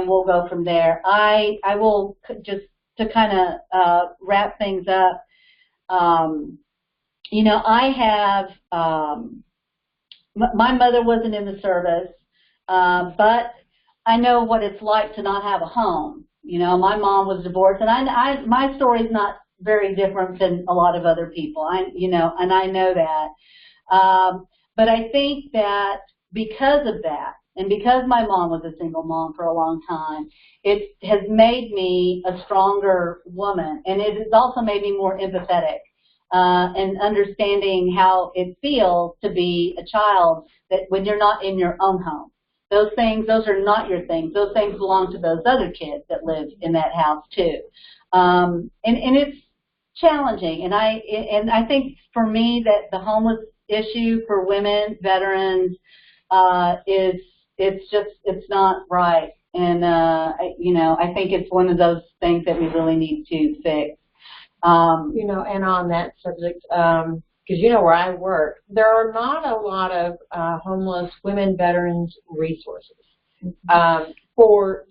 we'll go from there. I will just to kind of wrap things up. You know, I have my mother wasn't in the service, but I know what it's like to not have a home. You know, my mom was divorced, and my story is not very different than a lot of other people. You know, and I know that. But I think that because of that, and because my mom was a single mom for a long time, it has made me a stronger woman, and it has also made me more empathetic and understanding how it feels to be a child that when you're not in your own home. Those are not your things. Those things belong to those other kids that live in that house too. And it's challenging, and I think for me that the homeless issue for women, veterans, it's not right. And, you know, I think it's one of those things that we really need to fix. You know, and on that subject, because you know where I work, there are not a lot of homeless women veterans resources for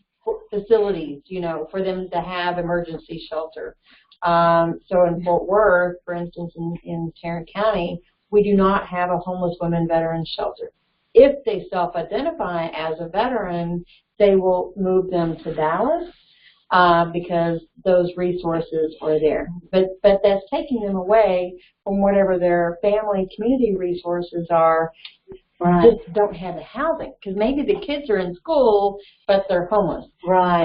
facilities, you know, for them to have emergency shelter. So in Fort Worth, for instance, in Tarrant County, we do not have a homeless women veteran shelter. If they self-identify as a veteran, they will move them to Dallas because those resources are there. But that's taking them away from whatever their family community resources are. Right. Just don't have the housing because maybe the kids are in school, but they're homeless. Right.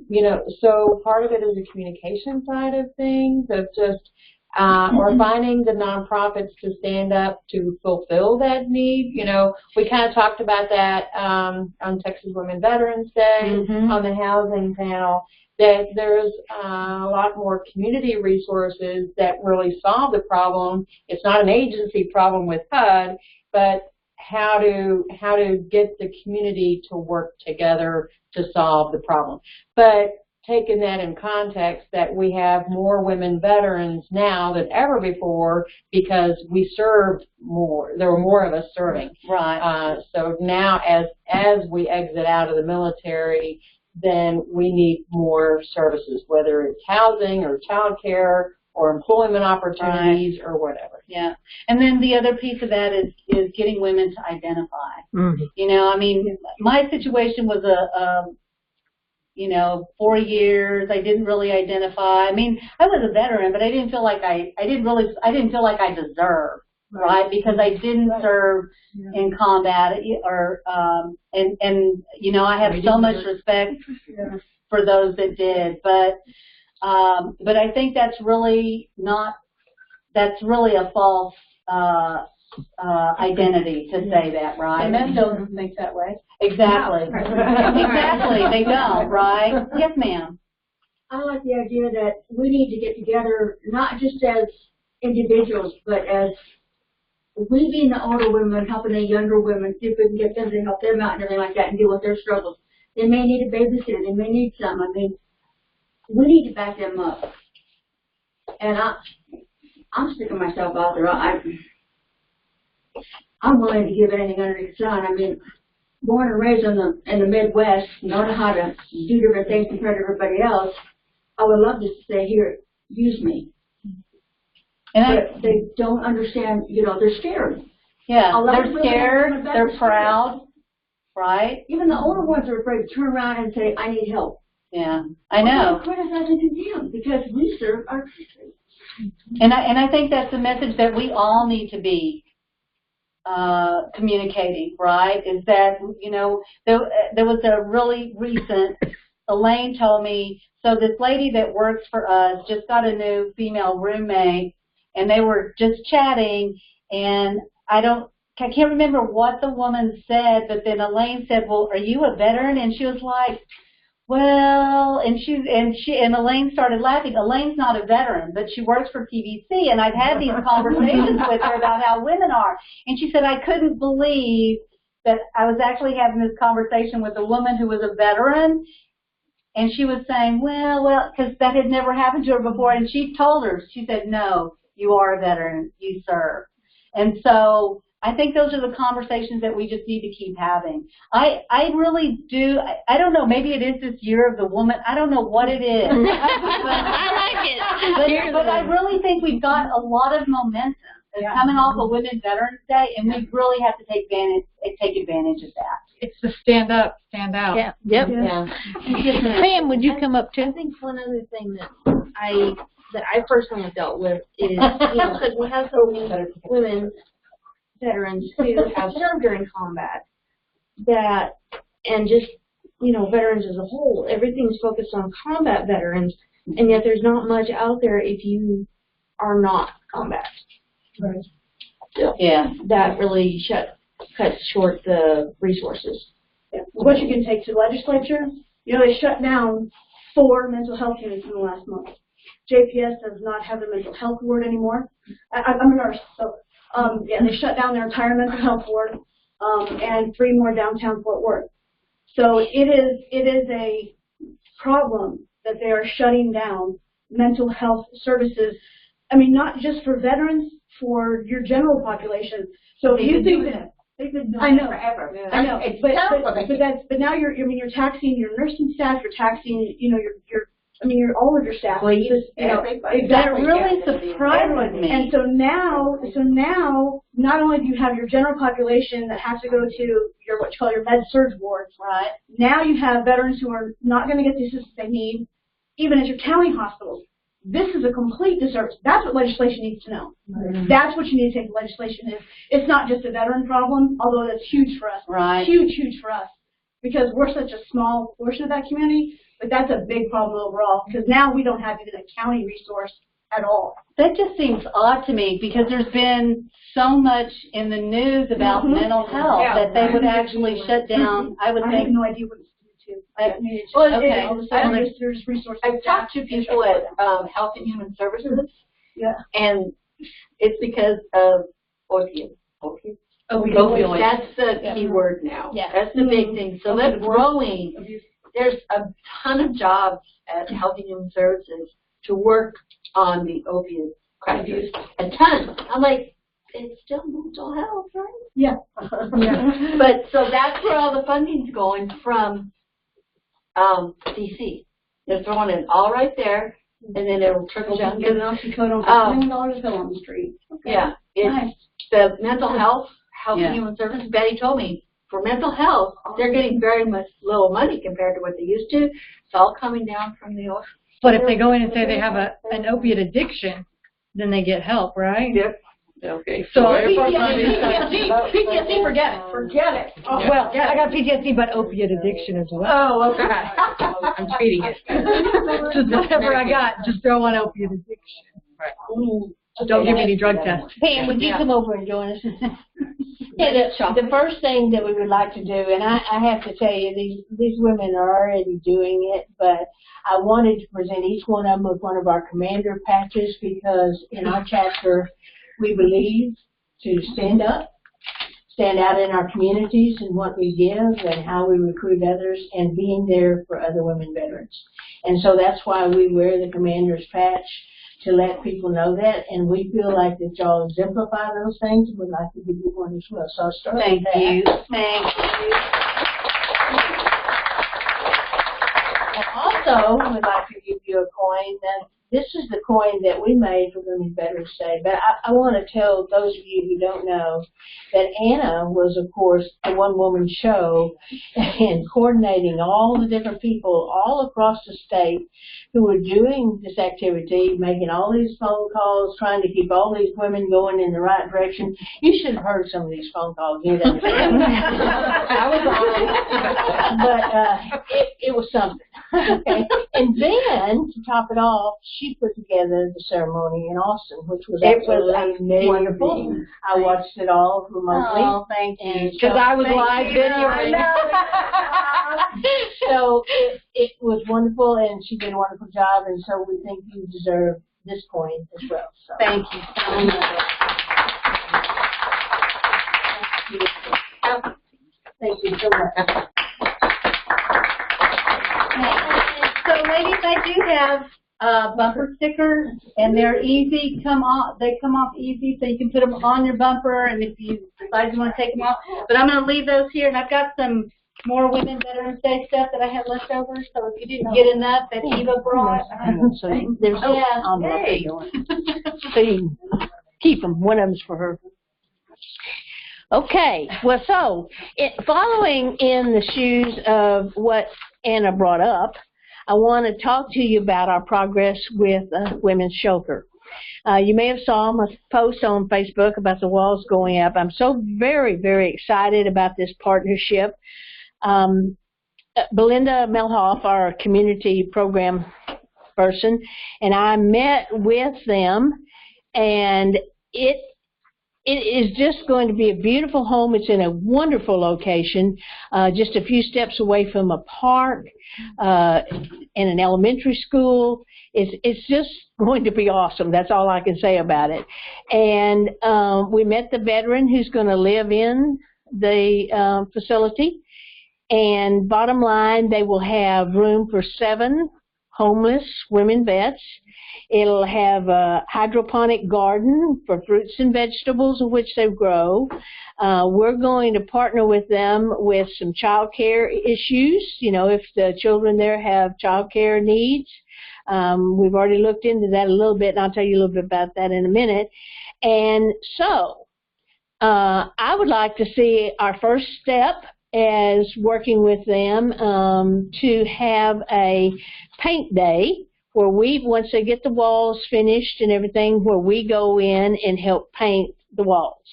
You know, so part of it is the communication side of things, of just or finding the nonprofits to stand up to fulfill that need. You know, we kind of talked about that on Texas Women Veterans Day on the housing panel, that there's a lot more community resources that really solve the problem. It's not an agency problem with HUD, but how to get the community to work together to solve the problem. But taking that in context that we have more women veterans now than ever before because we served more. There were more of us serving. Right. So now as we exit out of the military, then we need more services, whether it's housing or childcare or employment opportunities or whatever. Yeah. And then the other piece of that is getting women to identify. Mm-hmm. You know, I mean, my situation was you know, 4 years, I didn't really identify. I mean, I was a veteran, but I didn't feel like I didn't feel like I deserved, right? Because I didn't serve in combat or, and, you know, I have so much respect for those that did, but I think that's really a false, identity to say that, right? And men don't think that way. Exactly. Exactly. They don't, right? Yes, ma'am. I like the idea that we need to get together, not just as individuals, but as we being the older women, helping the younger women, see if we can get them to help them out and everything like that and deal with their struggles. They may need a babysitter. They may need some. I mean, we need to back them up. And I'm sticking myself out there. I'm willing to give anything under the sun. I mean, born and raised in the Midwest, knowing how to do different things compared to everybody else, I would love to say, here, use me. But they don't understand, you know, they're scared. Yeah, they're scared, they're proud, right? Even the older ones are afraid to turn around and say, I need help. Yeah, I know. We're criticize and condemn because we serve our country. And I think that's a message that we all need to be communicating, right? Is that, you know, there was a really recent, Elaine told me, so this lady that works for us just got a new female roommate, and they were just chatting, and I can't remember what the woman said, but then Elaine said, well, are you a veteran? And she was like, well, and Elaine started laughing. Elaine's not a veteran, but she works for PVC, and I've had these conversations with her about how women are. And she said, I couldn't believe that I was actually having this conversation with a woman who was a veteran, and she was saying, well, because that had never happened to her before. And she told her, she said, no, you are a veteran, you serve. And so I think those are the conversations that we just need to keep having. I really do. I don't know. Maybe it is this year of the woman. I don't know what it is. I like it. But I really think we've got a lot of momentum. It's coming off of Women's Veterans Day, and we really have to take advantage of that. It's the stand up, stand out. Yeah. Yep. Yeah. Pam, would you come up too? I think one other thing that I personally dealt with is, you know, because we have so many women veterans who have served during combat that, and just, you know, veterans as a whole, everything's focused on combat veterans, and yet there's not much out there if you are not combat. Right. So Yeah. that really cuts short the resources. What you can take to the legislature, you know, they shut down 4 mental health units in the last month. JPS does not have a mental health ward anymore. I'm a nurse, so they shut down their entire mental health ward, and 3 more downtown Fort Worth. So it is a problem that they are shutting down mental health services. I mean, not just for veterans, for your general population. So if you think that They've been doing I it know. forever. I know, It's but terrible. but now you're taxing your nursing staff, you're taxing, you know, your all of your staff. Police, You know, everybody. That exactly. really surprised me. And so now, not only do you have your general population that has to go to your what you call your med surg wards, Right. now you have veterans who are not going to get the assistance they need, even at your county hospitals. This is a complete disservice. That's what legislation needs to know. That's what you need to take legislation is. It's not just a veteran problem, although that's huge for us. Right. Huge for us. Because we're such a small portion of that community, but that's a big problem overall, because now we don't have even a county resource at all. That just seems odd to me because there's been so much in the news about mental health that they would actually shut down. I would I have think. no idea what it's due to. I mean, it's Well, just, okay. all of a sudden there's resources. I've talked to people at Health and Human Services, Yeah. and it's because of opioids. Opioids. That's the key word now. Yeah. That's the big thing. So that's growing. There's a ton of jobs at Health and Human Services to work on the opioid crisis. A ton. I'm like, it's still mental health, right? Yeah. But so that's where all the funding's going from DC. They're throwing it all right there, and then it'll trickle down. Get an oxycodone for $1 million to fill on the street. Okay. Yeah, it's Nice. the mental health Yeah. and human services. Betty told me for mental health, they're getting very much little money compared to what they used to. It's all coming down from the ocean. But if they go in and say they have an opiate addiction, then they get help, right? Yep. Okay. So PTSD, forget it. Forget it. Oh, well, I got PTSD, but opiate addiction as well. Oh, okay. I'm treating it. Just whatever I got, just throw on opiate addiction. Don't give me any drug tests. Pam, would you come over and join us? Yeah, the first thing that we would like to do, and I have to tell you, these women are already doing it, but I wanted to present each one of them with one of our commander patches because in our chapter, we believe to stand up, stand out in our communities and what we give and how we recruit others and being there for other women veterans. And so that's why we wear the commander's patch, to let people know that, and we feel like that y'all exemplify those things. We'd like to give you one as well. So I'll start Thank with that. you. Thank you. And also, we'd like to give you a coin. And this is the coin that we made for Women's Veterans Day. But I want to tell those of you who don't know that Anna was, of course, the one-woman show and coordinating all the different people all across the state who were doing this activity, making all these phone calls, trying to keep all these women going in the right direction. You should have heard some of these phone calls. You know? I was on it. But it was something. Okay. And then, to top it off, she put together the ceremony in Austin, which was absolutely wonderful. I watched it all remotely. Oh, thank you. Because I was live videoing. So it was wonderful, and she did a wonderful job, and so we think you deserve this coin as well. So. Thank you so much. Thank you so much. So, ladies, I do have bumper stickers, and they're easy, they come off easy, so you can put them on your bumper, and if you decide you want to take them off. But I'm going to leave those here, and I've got some more Women Veterans Day stuff that I have left over, so if you didn't get enough that Eva brought. So there's Yay. so you can keep them. One of them's for her. Okay, well, so following in the shoes of what Anna brought up, I want to talk to you about our progress with Women's Shelter. You may have saw my post on Facebook about the walls going up. I'm so very, very excited about this partnership. Belinda Melhoff, our community program person, and I met with them, and it is just going to be a beautiful home. It's in a wonderful location, just a few steps away from a park and an elementary school. It's just going to be awesome. That's all I can say about it. And we met the veteran who's going to live in the facility. And bottom line, they will have room for 7 homeless women vets. It'll have a hydroponic garden for fruits and vegetables of which they grow. We're going to partner with them with some child care issues, you know, if the children there have child care needs. We've already looked into that a little bit, and I'll tell you a little bit about that in a minute. And so I would like to see our first step as working with them to have a paint day where once they get the walls finished and everything, where we go in and help paint the walls,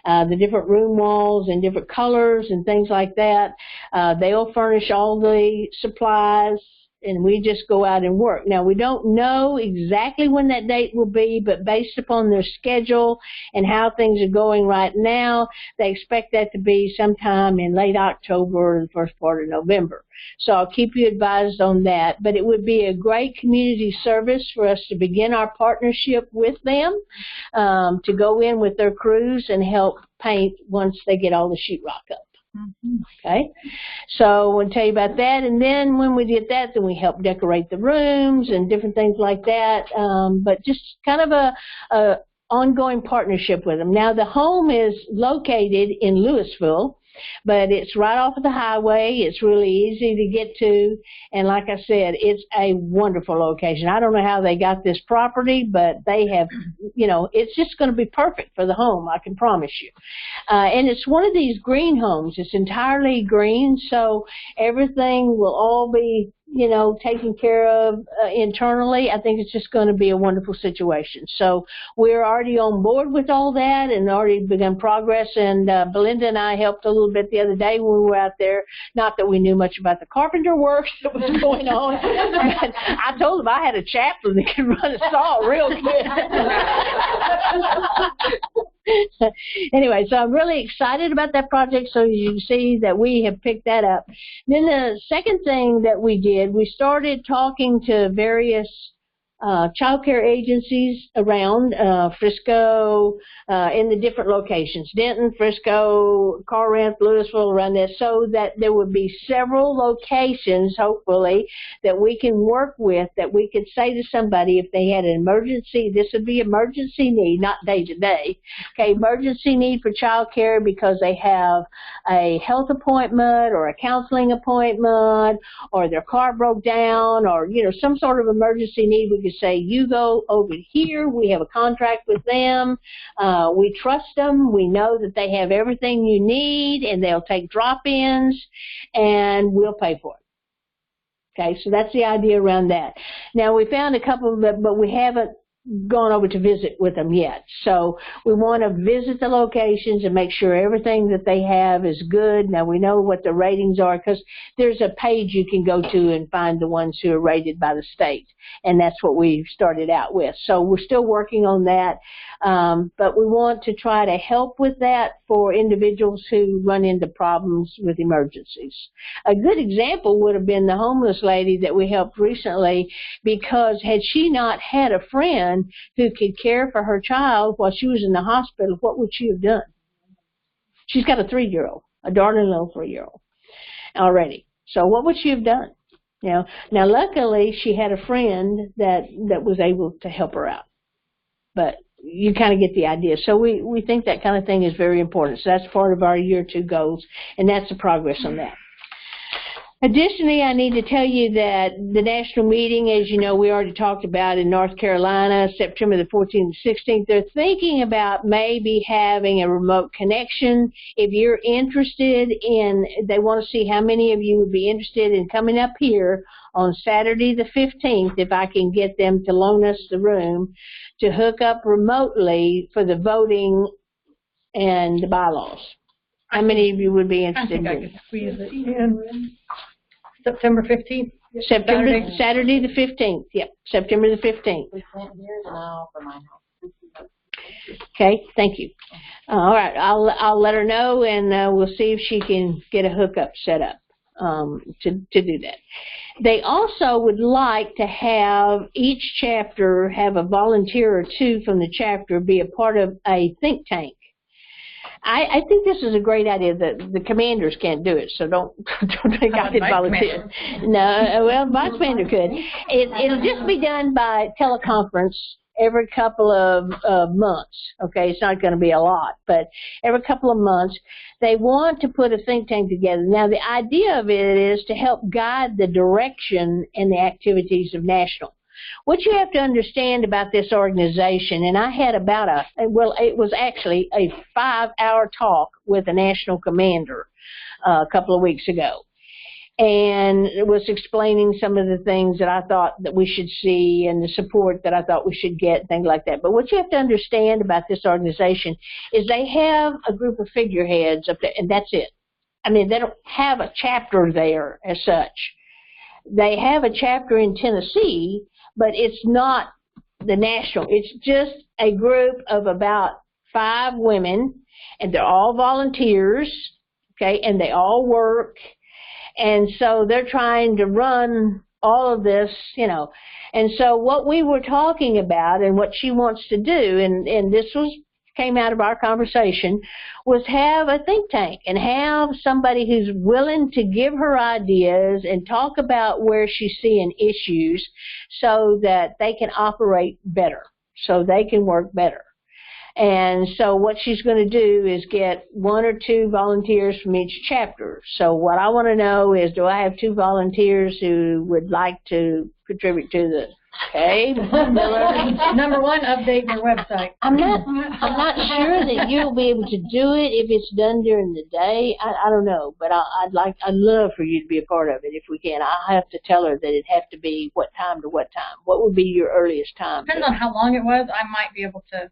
the different room walls in different colors and things like that. They'll furnish all the supplies, and we just go out and work. Now, we don't know exactly when that date will be, but based upon their schedule and how things are going right now, they expect that to be sometime in late October or the first part of November. So I'll keep you advised on that. But it would be a great community service for us to begin our partnership with them, to go in with their crews and help paint once they get all the sheetrock up. Okay, so we'll tell you about that, and then when we did that, then we help decorate the rooms and different things like that, but just kind of a ongoing partnership with them. Now, the home is located in Louisville, but it's right off of the highway. It's really easy to get to, and like I said, it's a wonderful location. I don't know how they got this property, but they have, you know, it's just going to be perfect for the home, I can promise you. And it's one of these green homes. It's entirely green, so everything will all be, you know, taken care of internally. I think it's just going to be a wonderful situation. So we're already on board with all that and already begun progress. And Belinda and I helped a little bit the other day when we were out there. Not that we knew much about the carpenter work that was going on. I told them I had a chaplain that could run a saw real good. Anyway, so I'm really excited about that project, so you can see that we have picked that up. Then the second thing that we did, we started talking to various child care agencies around Frisco, in the different locations, Denton, Frisco, Corinth, Louisville, around there, so that there would be several locations, hopefully, that we can work with, that we could say to somebody if they had an emergency, this would be emergency need, not day to day, okay, emergency need for child care because they have a health appointment or a counseling appointment or their car broke down or, you know, some sort of emergency need. We could say, you go over here, we have a contract with them, we trust them, we know that they have everything you need, and they'll take drop-ins, and we'll pay for it. Okay, so that's the idea around that. Now, we found a couple of them, but we haven't gone over to visit with them yet. So we want to visit the locations and make sure everything that they have is good. Now, we know what the ratings are because there's a page you can go to and find the ones who are rated by the state, and that's what we started out with. So we're still working on that, but we want to try to help with that for individuals who run into problems with emergencies. A good example would have been the homeless lady that we helped recently, because had she not had a friend who could care for her child while she was in the hospital, what would she have done? She's got a 3-year-old, a darling little 3-year-old already. So what would she have done? You know, now luckily she had a friend that was able to help her out, but you kind of get the idea. So we think that kind of thing is very important. So that's part of our year 2 goals, and that's the progress on that. Additionally, I need to tell you that the national meeting, as you know, we already talked about in North Carolina, September the 14th and 16th. They're thinking about maybe having a remote connection. If you're interested in, they want to see how many of you would be interested in coming up here on Saturday the 15th, if I can get them to loan us the room, to hook up remotely for the voting and the bylaws. How many of you would be I interested think I in could squeeze it in. September 15th. Saturday the 15th. Yep, September the 15th. We can't hear now for my house. Okay, thank you. All right, I'll let her know, and we'll see if she can get a hookup set up to do that. They also would like to have each chapter have a volunteer or 2 from the chapter be a part of a think tank. I think this is a great idea. The commanders can't do it, so don't think I could volunteer. No, well, vice commander could. It'll just be done by teleconference every couple of months. Okay, it's not going to be a lot, but every couple of months they want to put a think tank together. Now, the idea of it is to help guide the direction and the activities of National. What you have to understand about this organization, and I had about it was actually a 5-hour talk with a national commander a couple of weeks ago. And it was explaining some of the things that I thought that we should see and the support that I thought we should get, things like that. But what you have to understand about this organization is they have a group of figureheads up there, and that's it. I mean, they don't have a chapter there as such. They have a chapter in Tennessee, but it's not the national. It's just a group of about 5 women, and they're all volunteers, okay, and they all work. And so they're trying to run all of this, you know. And so what we were talking about and what she wants to do, and this came out of our conversation, was have a think tank and have somebody who's willing to give her ideas and talk about where she's seeing issues so that they can operate better, so they can work better. And so what she's going to do is get 1 or 2 volunteers from each chapter. So what I want to know is, do I have 2 volunteers who would like to contribute to the, okay? Number 1, update your website. I'm not sure that you'll be able to do it if it's done during the day. I don't know, but I'd love for you to be a part of it if we can. I'll have to tell her that it'd have to be what time to what time. What would be your earliest time? Depends on how long it was. I might be able to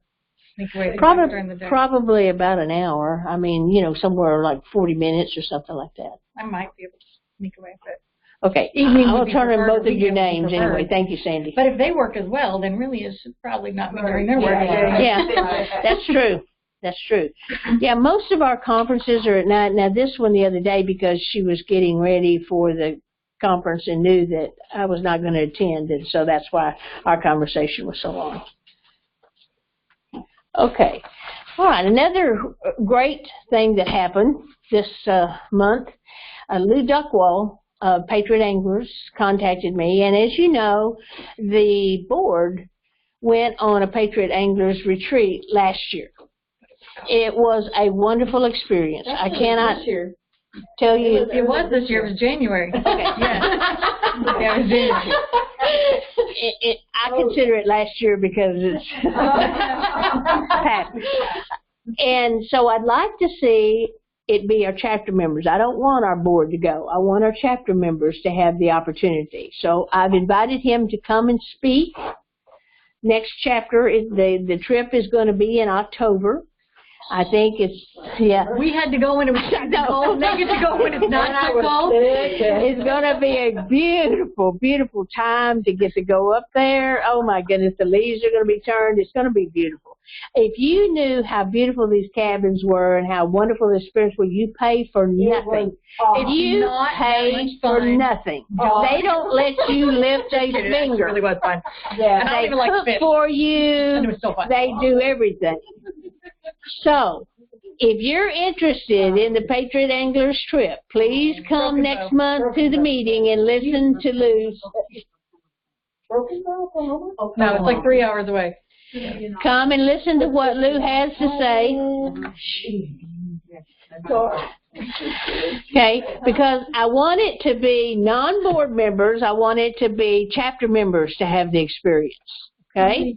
sneak away during the day. Probably about an hour. I mean, you know, somewhere like 40 minutes or something like that. I might be able to sneak away with it. Okay, Evening I'll would be turn in preferred, both of your weekend would be names preferred. anyway. Thank you, Sandy. But if they work as well, then really it should probably not be during their work day. Yeah, that's true. That's true. Yeah, most of our conferences are at night. Now, this one the other day, because she was getting ready for the conference and knew that I was not going to attend, and so that's why our conversation was so long. Okay. All right, another great thing that happened this month, Lou Duckwall of Patriot Anglers contacted me, and as you know, the board went on a Patriot Anglers retreat last year. It was a wonderful experience. I cannot tell you. It was this year. It was January. Okay. Yeah, it was January. I consider it last year because it's packed. And so I'd like to see it be our chapter members. I don't want our board to go. I want our chapter members to have the opportunity. So I've invited him to come and speak. Next chapter, the trip is going to be in October. I think it's, yeah. We had to go when it was cold. They get to go when it's not so cold. It's going to be a beautiful, beautiful time to get to go up there. Oh, my goodness, the leaves are going to be turned. It's going to be beautiful. If you knew how beautiful these cabins were and how wonderful the experience was, you pay for nothing. If you pay for nothing, they don't let you lift a finger. It really was fun. Yeah, and I don't they even like cook fish. for you. And it was so fun. They do everything. So, if you're interested in the Patriot Anglers trip, please come next month to the meeting and listen to Lou. No, it's like 3 hours away. Come and listen to what Lou has to say. Okay, because I want it to be non-board members. I want it to be chapter members to have the experience. Okay.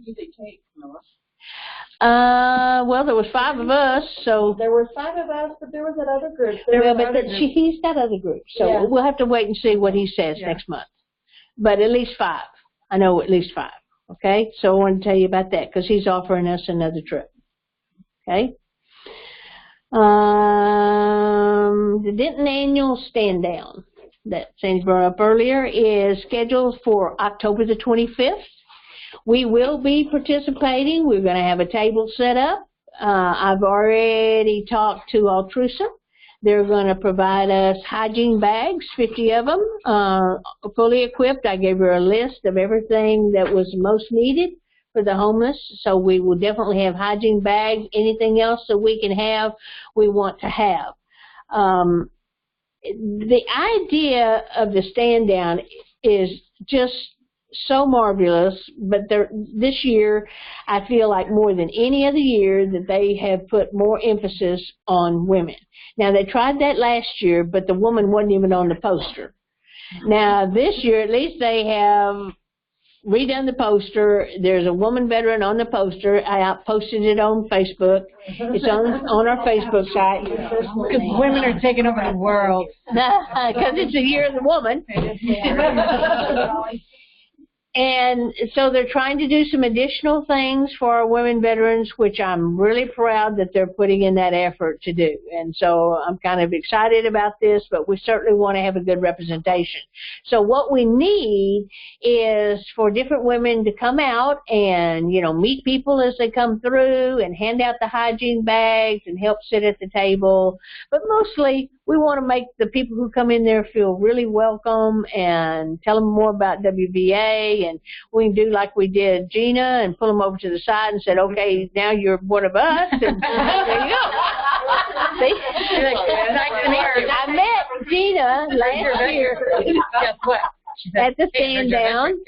Well, there was 5 of us, so. There were 5 of us, but there was that other group. Well, but he's got other groups, so Yeah. we'll have to wait and see what he says next month. But at least 5. I know at least 5. Okay, so I want to tell you about that because he's offering us another trip. Okay. The Denton Annual Stand Down that Sandy brought up earlier is scheduled for October the 25th. We will be participating. We're going to have a table set up. I've already talked to Altrusa. They're going to provide us hygiene bags, 50 of them, fully equipped. I gave her a list of everything that was most needed for the homeless. So we will definitely have hygiene bags. Anything else that we can have, we want to have. The idea of the stand down is just so marvelous, but this year I feel like more than any other year that they have put more emphasis on women. Now they tried that last year, but the woman wasn't even on the poster. Now this year at least they have redone the poster. There's a woman veteran on the poster. I posted it on Facebook. It's on our Facebook site. Because women are taking over the world. Because it's the year of the woman. And so they're trying to do some additional things for our women veterans, which I'm really proud that they're putting in that effort to do. And so I'm kind of excited about this, but we certainly want to have a good representation. So what we need is for different women to come out and, you know, meet people as they come through and hand out the hygiene bags and help sit at the table. But mostly we want to make the people who come in there feel really welcome and tell them more about WVA. And we can do like we did Gina and pull them over to the side and said, okay, now you're one of us. And there you go. See? I met Gina last year. Guess what? At the stand down,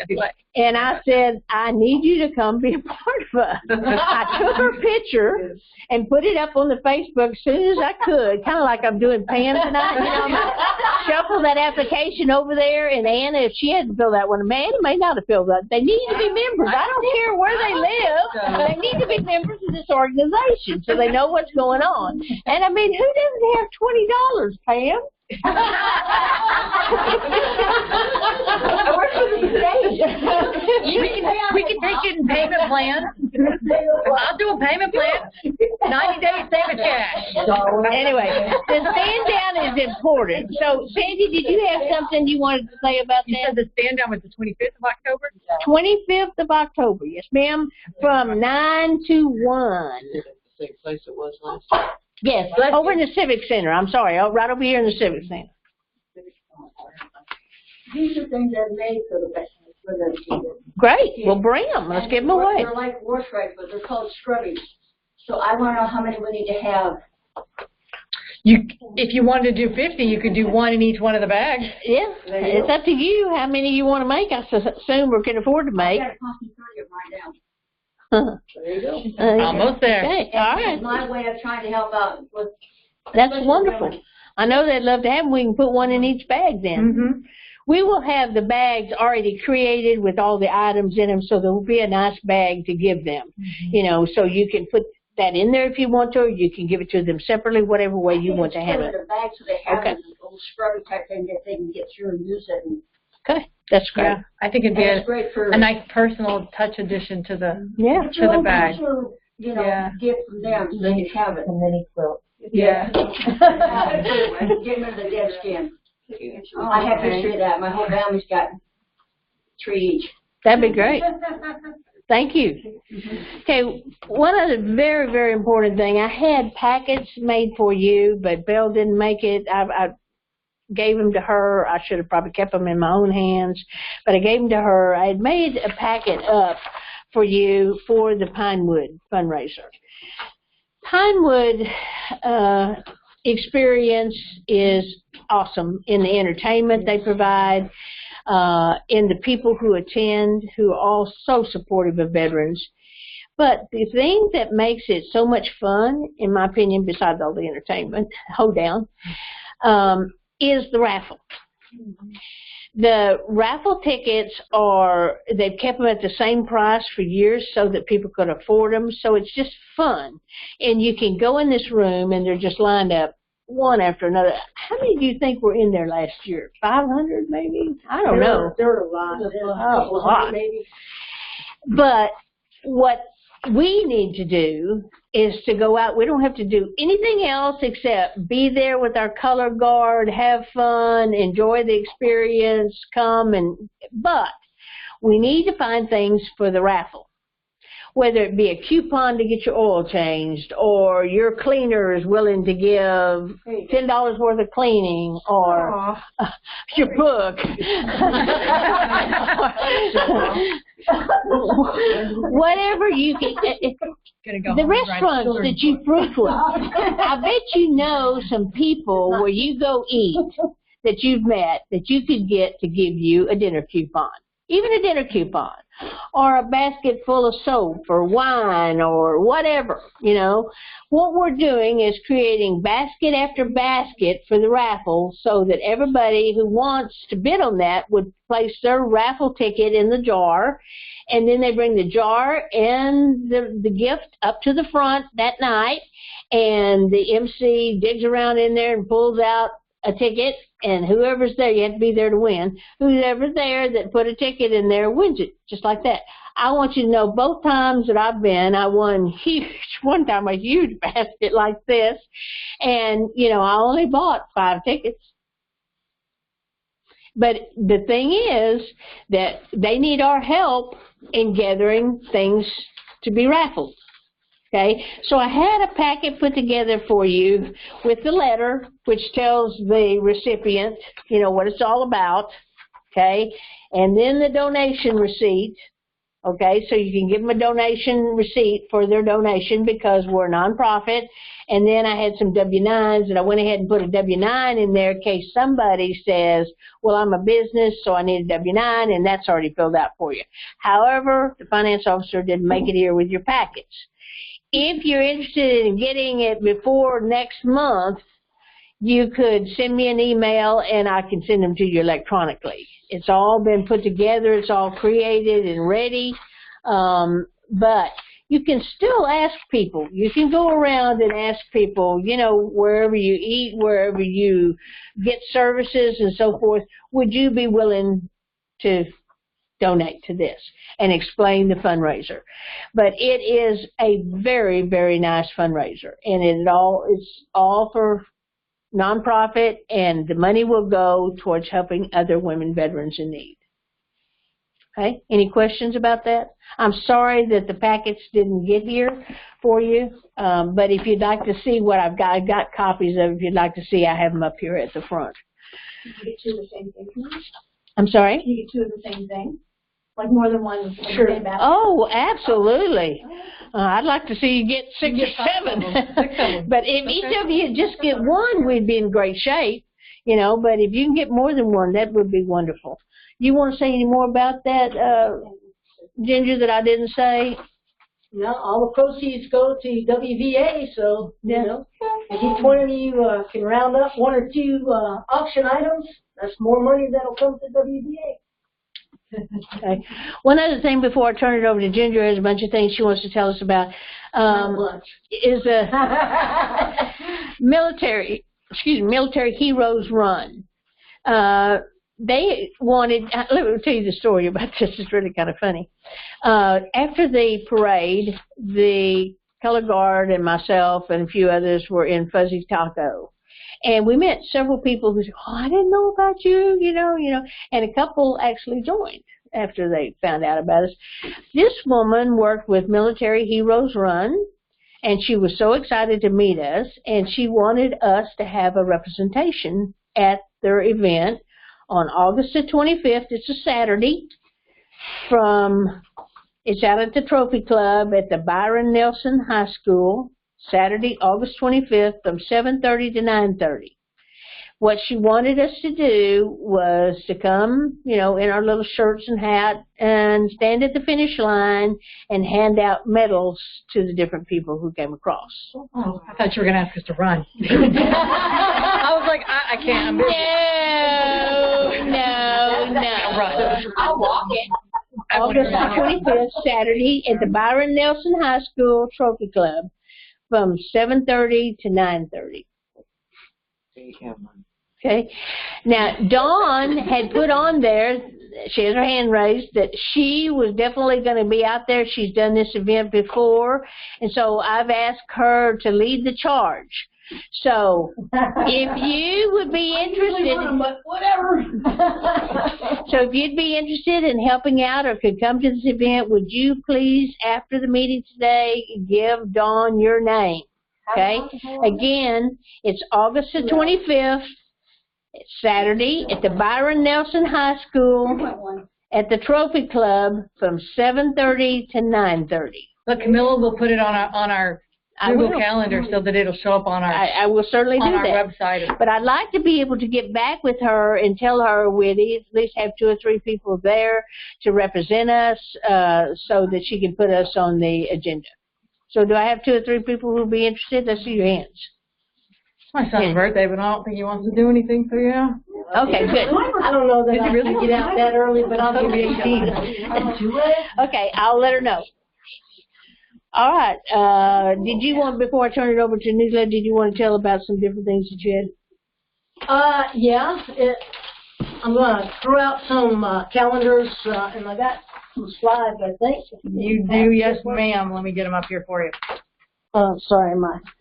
and I said, I need you to come be a part of us. I took her picture and put it up on the Facebook as soon as I could, kind of like I'm doing Pam tonight. You know, I shuffle that application over there, and Anna, if she had to fill that one, Anna may not have filled that. They need to be members. I don't care where they live. They need to be members of this organization so they know what's going on. And I mean, who doesn't have $20, Pam? We can take it in payment plans. I'll do a payment plan. 90 days, save a cash. Anyway, the stand down is important. So, Sandy, did you have something you wanted to say about You that? said the stand down was the 25th of October? 25th of October, yes, ma'am, from 9 to 1. Same place it was last year. Yes, over in the Civic Center. I'm sorry, right over here in the Civic Center. These are things that are made for the people. Great, we'll bring them. Let's give them away. They're like wash rags, but they're called scrubbies. So I want to know how many we need to have. If you wanted to do 50, you could do one in each one of the bags. Yeah, it's up to you how many you want to make. I assume we can afford to make. I got a concentrate right now. There you go. Almost there. Okay, all right. It's my way of trying to help out with. That's wonderful. I know they'd love to have them. We can put one in each bag then. Mm-hmm. We will have the bags already created with all the items in them, so there will be a nice bag to give them. You know, so you can put that in there if you want to, or you can give it to them separately, whatever way you want to have it. The bag so they have Okay. a little scrubby type thing that they can get through and use it. And Okay, that's great. Yeah, I think it'd be it's great for a nice personal touch addition to the Yeah. to the bag. You know, Yeah. get from them so they can have it. And then he quilt. Yeah. Get rid of the dead skin. I have history of that. My whole family's got 3 each. That'd be great. Thank you. Okay, one other very, very important thing. I had packets made for you, but Belle didn't make it. I gave them to her. I should have probably kept them in my own hands, but I gave them to her. I had made a packet up for you for the Pinewood fundraiser. Pinewood experience is awesome in the entertainment they provide, in the people who attend, who are all so supportive of veterans. But the thing that makes it so much fun, in my opinion, besides all the entertainment, hoedown, is the raffle. The raffle tickets they've kept them at the same price for years so that people could afford them. So it's just fun. And you can go in this room and they're just lined up one after another. How many do you think were in there last year? 500 maybe? I don't know. There were a lot. A lot. Maybe. But what we need to do is to go out. We don't have to do anything else except be there with our color guard, have fun, enjoy the experience, but we need to find things for the raffle. Whether it be a coupon to get your oil changed, or your cleaner is willing to give $10 worth of cleaning, or your book. Whatever you can. The restaurants that you frequent, I bet you know some people where you go eat that you've met that you could get to give you a dinner coupon. Even a dinner coupon, or a basket full of soap or wine or whatever, you know. What we're doing is creating basket after basket for the raffle so that everybody who wants to bid on that would place their raffle ticket in the jar, and then they bring the jar and the gift up to the front that night, and the MC digs around in there and pulls out a ticket, and whoever's there, you have to be there to win, whoever's there that put a ticket in there wins it, just like that. I want you to know both times that I've been, I won one time a huge basket like this, and, you know, I only bought 5 tickets. But the thing is that they need our help in gathering things to be raffled. Okay, so I had a packet put together for you with the letter, which tells the recipient, you know, what it's all about, okay, and then the donation receipt, okay, so you can give them a donation receipt for their donation because we're a nonprofit, and then I had some W-9s, and I went ahead and put a W-9 in there in case somebody says, well, I'm a business, so I need a W-9, and that's already filled out for you. However, the finance officer didn't make it here with your packets. If you're interested in getting it before next month, you could send me an email and I can send them to you electronically. It's all been put together. It's all created and ready. But you can still ask people. You can go around and ask people, you know, wherever you eat, wherever you get services and so forth, would you be willing to donate to this, and explain the fundraiser. But it is a very, very nice fundraiser, and it's all for nonprofit, and the money will go towards helping other women veterans in need. Okay, any questions about that? I'm sorry that the packets didn't get here for you, but if you'd like to see what I've got copies of. If you'd like to see, I have them up here at the front. Can you get 2 of the same thing? I'm sorry? Can you get 2 of the same thing? Like more than one? Sure. Oh, absolutely. I'd like to see you get 6 or 7. But if each of you just get one, we'd be in great shape, you know. But if you can get more than one, that would be wonderful. You want to say any more about that, Ginger, that I didn't say? No, all the proceeds go to WVA, so, you know, if each one of you can round up 1 or 2 auction items, that's more money that'll come to WVA. Okay. One other thing before I turn it over to Ginger, has a bunch of things she wants to tell us about. Is a military heroes run. They wanted. Let me tell you the story about this. It's really kind of funny. After the parade, the color guard and myself and a few others were in Fuzzy Taco. And we met several people who said, oh, I didn't know about you, you know, and a couple actually joined after they found out about us. This woman worked with Military Heroes Run, and she was so excited to meet us, and she wanted us to have a representation at their event on August the 25th. It's a Saturday. It's out at the Trophy Club at the Byron Nelson High School, Saturday, August 25th, from 7:30 to 9:30. What she wanted us to do was to come, in our little shirts and hat and stand at the finish line and hand out medals to the different people who came across. Oh, I thought you were going to ask us to run. I was like, I can't. I'm busy. No. I'll walk it. August 25th, Saturday, at the Byron Nelson High School Trophy Club from 7:30 to 9:30. Okay. Now, Dawn had put on there, she has her hand raised, that she was definitely going to be out there. She's done this event before, and so I've asked her to lead the charge. So, if you would be interested, But whatever. so if you'd be interested in helping out or could come to this event, would you please, after the meeting today, give Dawn your name? Okay? Again, it's August the 25th. It's Saturday at the Byron Nelson High School at the Trophy Club from 7:30 to 9:30. But Camilla will put it on our Google will. Calendar so that it'll show up on our I will certainly do on our that. website. But I'd like to be able to get back with her and tell her we'd at least have 2 or 3 people there to represent us so that she can put us on the agenda. So do I have 2 or 3 people who will be interested? Let's see your hands. It's my son's birthday, but I don't think he wants to do anything, so yeah. Okay, good. I don't know that Is it I really? can get out that early, but I'll It'll give be you 18. Okay, I'll let her know. All right. Did you want, before I turn it over to Nigla, did you want to tell about some different things that you had? Yeah, I'm going to throw out some calendars, and I got some slides, I think. You do, yes, ma'am. Let me get them up here for you. Sorry,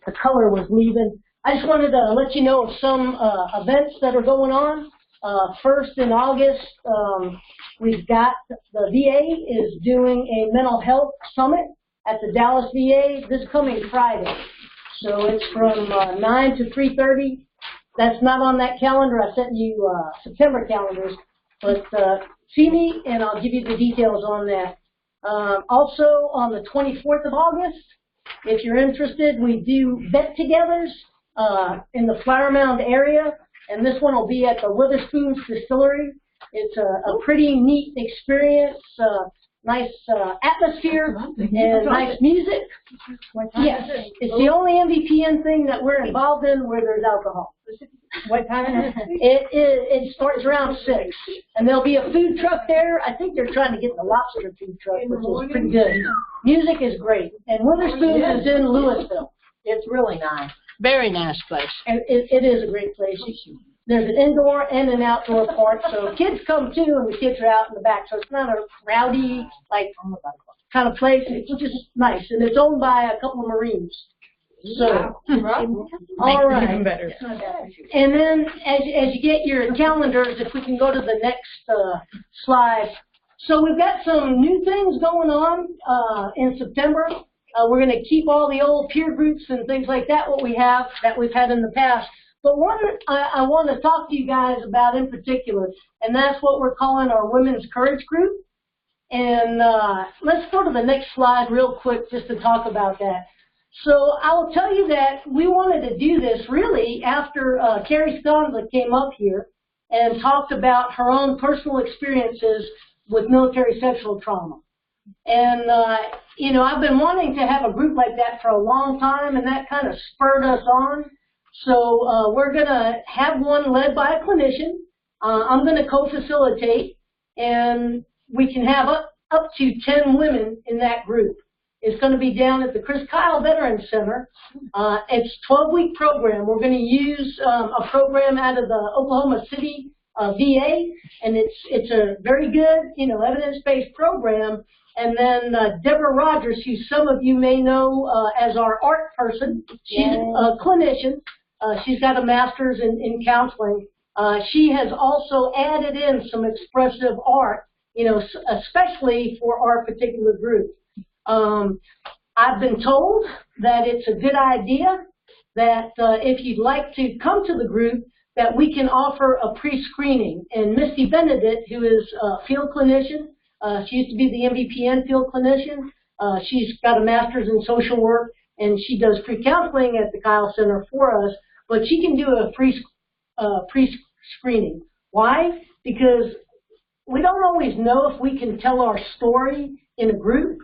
the color was leaving. I just wanted to let you know of some events that are going on. First in August, we've got the VA is doing a mental health summit at the Dallas VA this coming Friday. So it's from 9 to 3:30. That's not on that calendar. I sent you September calendars, but see me and I'll give you the details on that. Also on the 24th of August, if you're interested, we do get-togethers in the Flower Mound area, and this one will be at the Witherspoon's Distillery. It's a pretty neat experience, nice atmosphere, and nice music. Yes, it's the only MVPN thing that we're involved in where there's alcohol. What time is it? It starts around 6, and there'll be a food truck there. I think they're trying to get the lobster food truck, which is pretty good. Music is great, and Witherspoon's is in Louisville. It's really nice. Very nice place. And it is a great place. There's an indoor and an outdoor part, so kids come too, and the kids are out in the back. So it's not a rowdy, kind of place. It's just nice, and it's owned by a couple of Marines. So, all right. Even better. And then as you get your calendars, if we can go to the next slide. So we've got some new things going on in September. We're going to keep all the old peer groups and things like that, what we've had in the past. But one I want to talk to you guys about in particular, and that's what we're calling our Women's Courage Group. And let's go to the next slide real quick just to talk about that. So I'll tell you that we wanted to do this really after Carrie Sconza came up here and talked about her own personal experiences with military sexual trauma. And, I've been wanting to have a group like that for a long time, and that kind of spurred us on. So we're going to have one led by a clinician. I'm going to co-facilitate, and we can have up to 10 women in that group. It's going to be down at the Chris Kyle Veterans Center. It's a 12-week program. We're going to use a program out of the Oklahoma City VA, and it's a very good, evidence-based program. And then Deborah Rogers, who some of you may know as our art person, she's a clinician. She's got a master's in counseling. She has also added in some expressive art, especially for our particular group. I've been told that it's a good idea that if you'd like to come to the group, that we can offer a pre-screening. And Misty Benedict, who is a field clinician, she used to be the MVPN field clinician. She's got a master's in social work. and she does free counseling at the Kyle Center for us, but she can do a pre-screening. Why? Because we don't always know if we can tell our story in a group,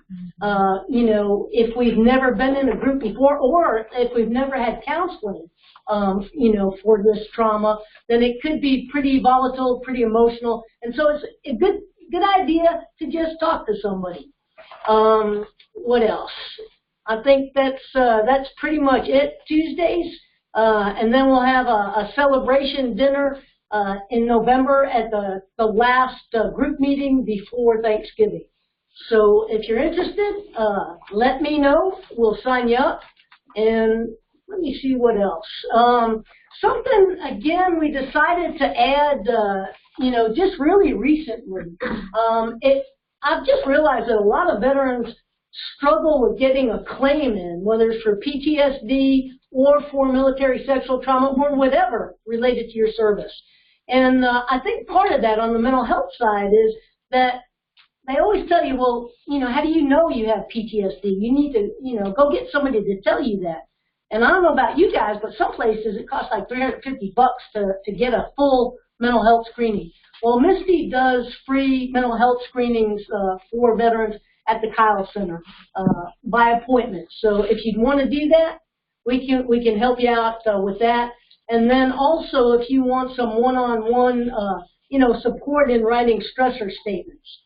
you know, if we've never been in a group before, or if we've never had counseling, you know, for this trauma, then it could be pretty volatile, pretty emotional, and so it's a good idea to just talk to somebody. What else? I think that's pretty much it. Tuesdays, and then we'll have a celebration dinner in November at the last group meeting before Thanksgiving. So if you're interested, let me know. We'll sign you up. And let me see what else. Something, again, we decided to add, you know, just really recently. I've just realized that a lot of veterans struggle with getting a claim in, whether it's for PTSD or for military sexual trauma or whatever related to your service. And I think part of that on the mental health side is that they always tell you, well, you know, how do you know you have PTSD? You need to, you know, go get somebody to tell you that. And I don't know about you guys, but some places it costs like $350 to get a full mental health screening. Well, Misty does free mental health screenings for veterans at the Kyle Center by appointment. So if you'd want to do that, we can help you out with that. And then also if you want some one-on-one, you know, support in writing stressor statements.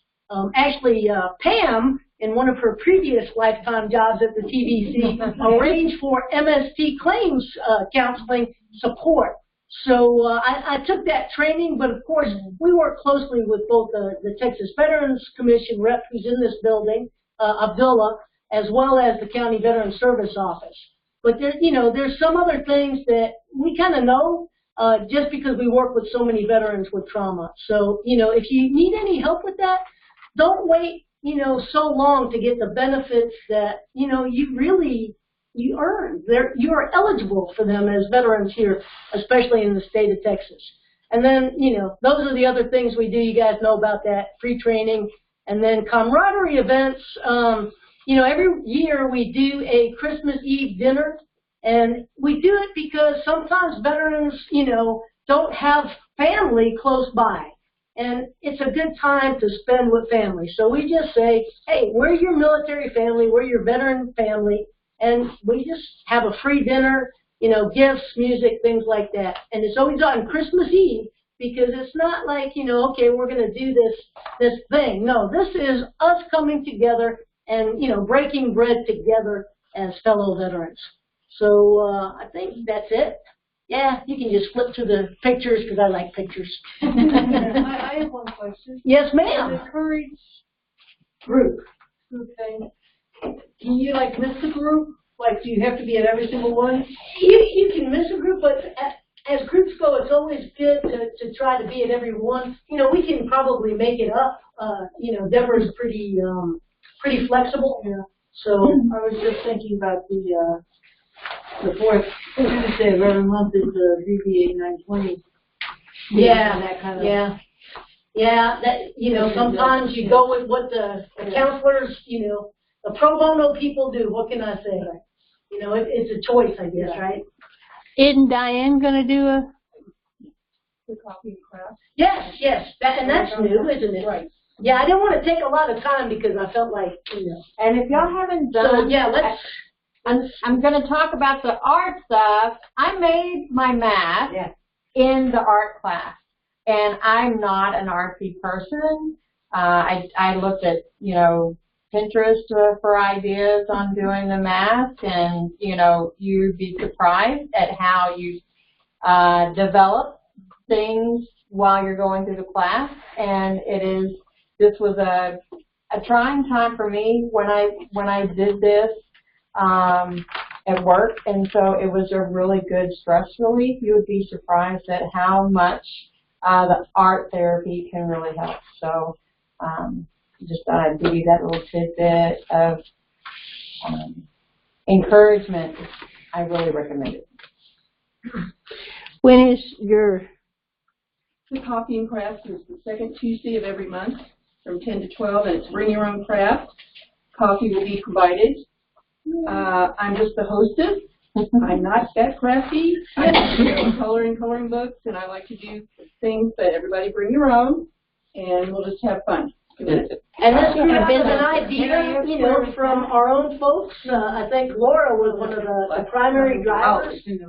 Actually, Pam, in one of her previous lifetime jobs at the TVC, arranged for MST claims counseling support. So I took that training, but of course we work closely with both the Texas Veterans Commission rep who's in this building, Abdullah, as well as the County Veterans Service Office. But there, you know, there's some other things that we kind of know just because we work with so many veterans with trauma. So, you know, if you need any help with that, don't wait, you know, so long to get the benefits that, you know, you earn. You are eligible for them as veterans here, especially in the state of Texas. And then, you know, those are the other things we do. You guys know about that, free training. And then camaraderie events. You know, every year we do a Christmas Eve dinner. And we do it because sometimes veterans, you know, don't have family close by. And it's a good time to spend with family. So we just say, hey, we're your military family, we're your veteran family, and we just have a free dinner, you know, gifts, music, things like that. And it's always on Christmas Eve because it's not like, you know, okay, we're going to do this thing. No, this is us coming together and, you know, breaking bread together as fellow veterans. So I think that's it. Yeah, you can just flip to the pictures because I like pictures. I have one question. Yes, ma'am. The Courage group thing. Can you like miss a group? Like, do you have to be at every single one? You can miss a group, but as groups go, it's always good to try to be at every one. You know, we can probably make it up. You know, Deborah's pretty flexible. Yeah. So I was just thinking about the fourth Tuesday of every month is the VBA 920. yeah, that kind of. Yeah, that, you know, sometimes you go with what the counselors, you know, the pro bono people do. What can I say? You know, it's a choice, I guess, right? Isn't Diane going to do The coffee and craft. Yes, that's new, isn't it? Right. Yeah, I didn't want to take a lot of time because I felt like, you know. And if y'all haven't So done, yeah, let's. I'm going to talk about the art stuff. I made my mask in the art class, and I'm not an artsy person. I looked at, you know, Pinterest for ideas on doing the mask, and, you know, you'd be surprised at how you develop things while you're going through the class. And this was a trying time for me when I did this at work, and so it was a really good stress relief. You would be surprised at how much the art therapy can really help. So just thought I'd give you that little tidbit of encouragement. I really recommend it. when is your The coffee and craft is the second Tuesday of every month from 10 to 12, and it's bring your own craft. Coffee will be provided. I'm just the hostess. I'm not that crafty. I do coloring books, and I like to do things, but everybody bring your own, and we'll just have fun. And this is an idea, you know, from our own folks. I think Laura was one of the primary drivers. You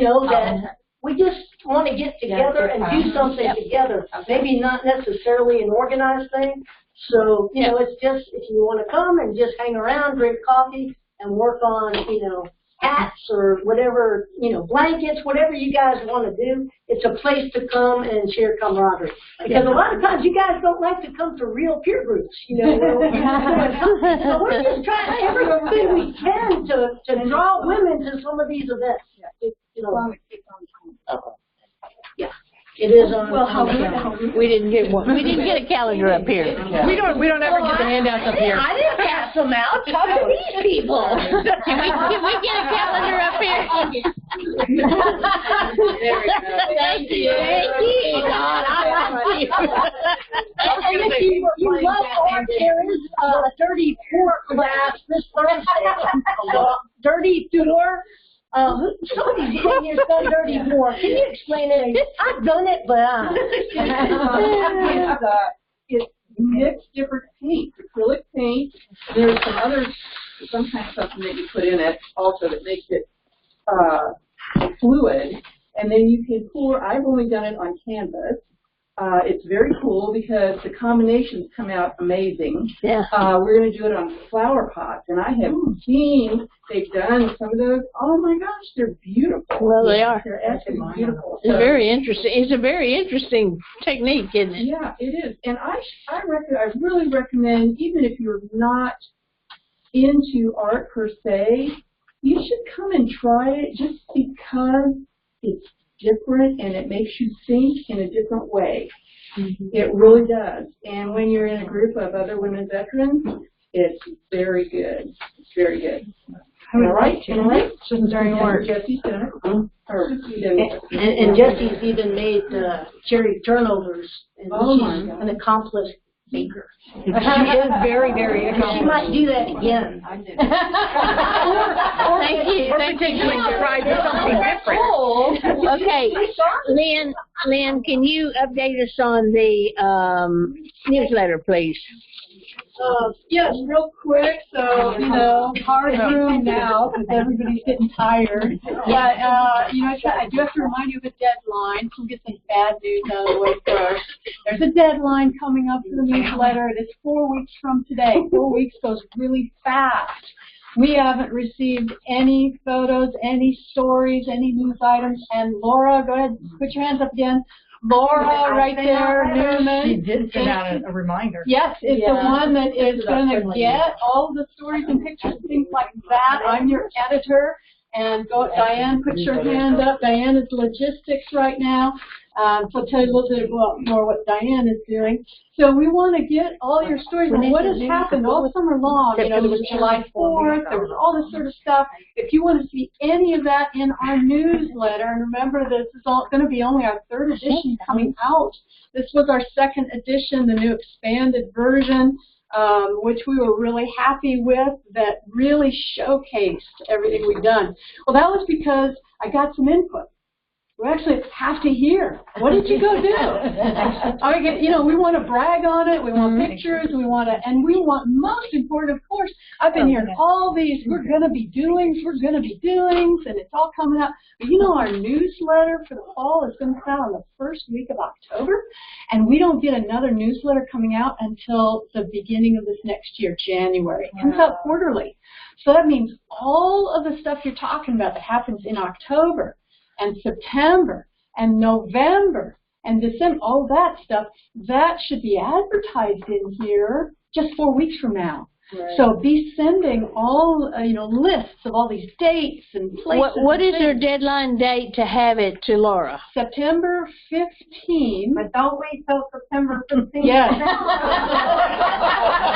know, that we just want to get together and do something together. Maybe not necessarily an organized thing. So, you know, it's just if you want to come and just hang around, drink coffee, and work on, you know, hats or whatever, you know, blankets, whatever you guys want to do. It's a place to come and share camaraderie. Because a lot of times you guys don't like to come to real peer groups, you know. So we're just trying everything we can to draw women to some of these events. You know. Yeah. It is on. We didn't get one. We didn't get a calendar up here. We don't ever get the handouts up here. I didn't pass them out. How do these people? Can we get a calendar up here? There we go. Thank you. Thank you. God, I love you. And if you love art, there is a dirty tour class this Thursday. Dirty tour. Somebody's been here done dirty tour. Can you explain it? I've done it, but It's mixed different paint, acrylic paint. There's some kind of something that you put in it also that makes it fluid. And then you can pour. I've only done it on canvas. It's very cool because the combinations come out amazing. Yeah. We're going to do it on flower pots, and I have seen they've done some of those. Oh my gosh, they're beautiful. Well, they are. They're absolutely beautiful. It's very interesting. It's a very interesting technique, isn't it? Yeah, it is. And I really recommend, even if you're not into art per se, you should come and try it just because it's different and it makes you think in a different way. It really does. And when you're in a group of other women veterans, it's very good. It's very good. All right? During work. Jesse's done it. and Jesse's even made cherry turnovers. And she's an accomplished baker. She is very, very She might do that again. Thank you. Thank you. Try something different. Okay, Lynn, can you update us on the newsletter, please? Yes, real quick. So, you know, hard room now because everybody's getting tired. But, you know, I do have to remind you of a deadline. We'll get some bad news out of the way first. There's a deadline coming up for the newsletter. It is 4 weeks from today. 4 weeks goes really fast. We haven't received any photos, any stories, any news items. And Laura, go ahead, put your hands up again. Laura, right there, Newman. She did send out a reminder. Yes, it's the one that is going to get all the stories and pictures and things like that. I'm your editor. And go, Diane, put your hand up. Diane is logistics right now. So I'll tell you a little bit more what Diane is doing. So we want to get all your stories and what has happened all summer long. You know, there was July 4th, there was all this sort of stuff. If you want to see any of that in our newsletter, and remember this is going to be only our 3rd edition coming out. This was our 2nd edition, the new expanded version, which we were really happy with, that really showcased everything we've done. Well, that was because I got some input. We actually have to hear. What did you go do? I mean, you know, we want to brag on it. We want pictures. We want to, and we want, most important, of course, I've been hearing all these, we're going to be doings, and it's all coming up. But you know, our newsletter for the fall is going to come out on the 1st week of October, and we don't get another newsletter coming out until the beginning of this next year, January. It comes out quarterly. So that means all of the stuff you're talking about that happens in October, and September, and November, and December, all that stuff, that should be advertised in here just 4 weeks from now. Right. So be sending all, you know, lists of all these dates and places. What is your deadline date to have it to Laura? September 15. But don't wait till September 15th. Yes.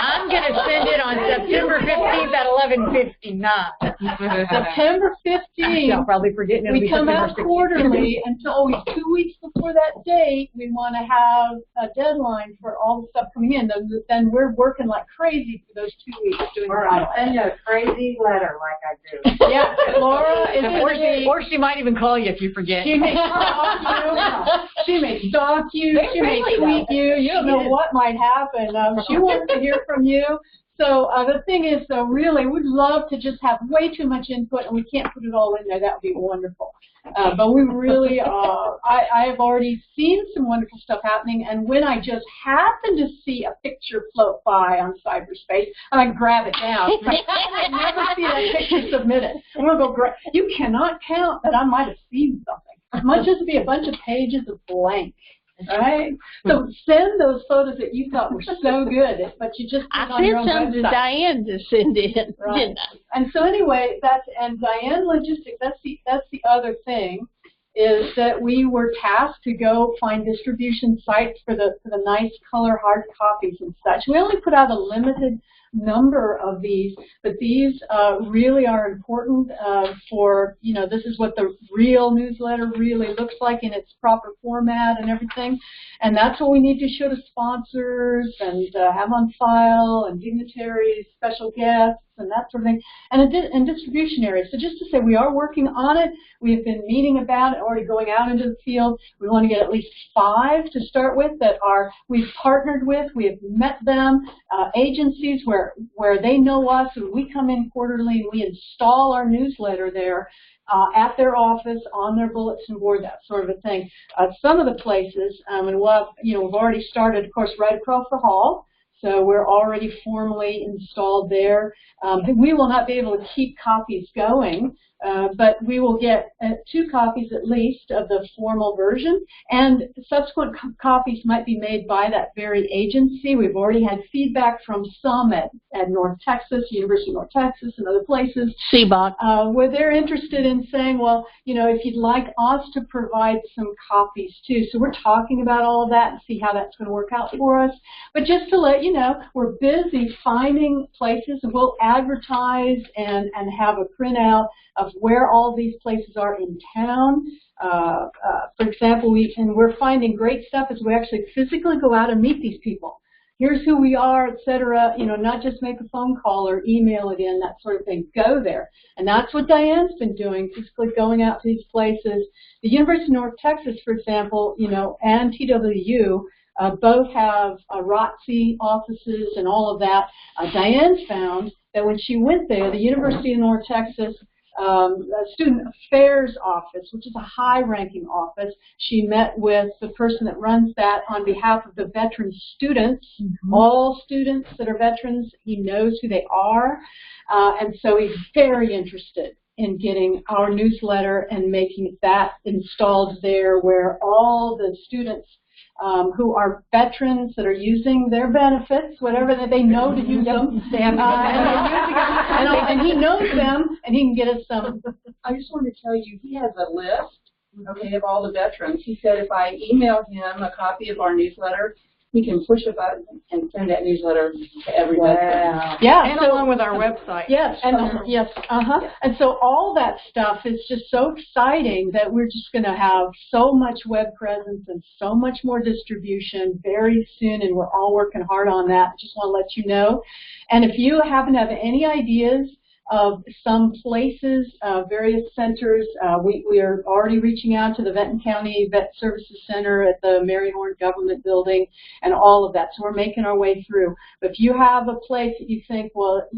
I'm going to send it on September 15th at 11:59. September 15th. I'll probably forget. We come out quarterly until always 2 weeks before before that date, we want to have a deadline for all the stuff coming in. Then we're working like crazy for those 2 weeks doing the final. Send you a crazy letter like I do. Yeah, Laura is Or she might even call you if you forget. She may stalk you. She may stalk you. She may tweet you. You don't know what might happen. She wants to hear from you. So the thing is, though, really, we'd love to just have way too much input, and we can't put it all in there. That would be wonderful. But we really, I have already seen some wonderful stuff happening, and when I just happen to see a picture float by on cyberspace, I grab it down. I never see that picture submitted. I'm going to go grab. You cannot count that I might have seen something. It might just be a bunch of pages of blank. Right? So send those photos that you thought were so good, but you just put on your own sent some website. to Diane to send in. Right. Didn't I? And so anyway, and Diane Logistics, that's the other thing, is that we were tasked to go find distribution sites for the nice color hard copies and such. We only put out a limited number of these, but these really are important for, this is what the real newsletter really looks like in its proper format and everything. And that's what we need to show to sponsors and have on file, and dignitaries, special guests, and that sort of thing, and distribution areas. So just to say, we are working on it. We've been meeting about it, already going out into the field. We want to get at least 5 to start with that we've partnered with. We have met them, agencies where they know us, and we come in quarterly and we install our newsletter there at their office, on their bulletin board, that sort of a thing. Some of the places, and we've already started, of course, right across the hall. So we're already formally installed there. We will not be able to keep copies going, but we will get 2 copies at least of the formal version, and subsequent copies might be made by that very agency. We've already had feedback from some at North Texas, University of North Texas, and other places. CBOC. Where they're interested in saying, well, if you'd like us to provide some copies too. So we're talking about all of that and see how that's going to work out for us. But just to let you know, we're busy finding places, and we'll advertise and have a printout of where all these places are in town. For example, we're finding great stuff as we actually physically go out and meet these people. Here's who we are, et cetera, not just make a phone call or email it in, that sort of thing. Go there. And that's what Diane's been doing, physically going out to these places. The University of North Texas, for example, and TWU, both have ROTC offices and all of that. Diane found that when she went there, the University of North Texas Student Affairs Office, which is a high-ranking office, she met with the person that runs that on behalf of the veteran students. All students that are veterans, he knows who they are, and so he's very interested in getting our newsletter and making that installed there, where all the students who are veterans that are using their benefits, whatever that they know to use them, and he knows them, and he can get us some. I just wanted to tell you, he has a list, okay, of all the veterans. He said if I email him a copy of our newsletter, he can push a button and send that newsletter to every veteran. Yeah, and along with our website. Yes, and so all that stuff is just so exciting that we're just going to have so much web presence and so much more distribution very soon, and we're all working hard on that. Just want to let you know. And if you happen to have any ideas of some places, various centers, we are already reaching out to the Benton County Vet Services Center at the Mary Horn Government Building and all of that. So we're making our way through. But if you have a place that you think, well,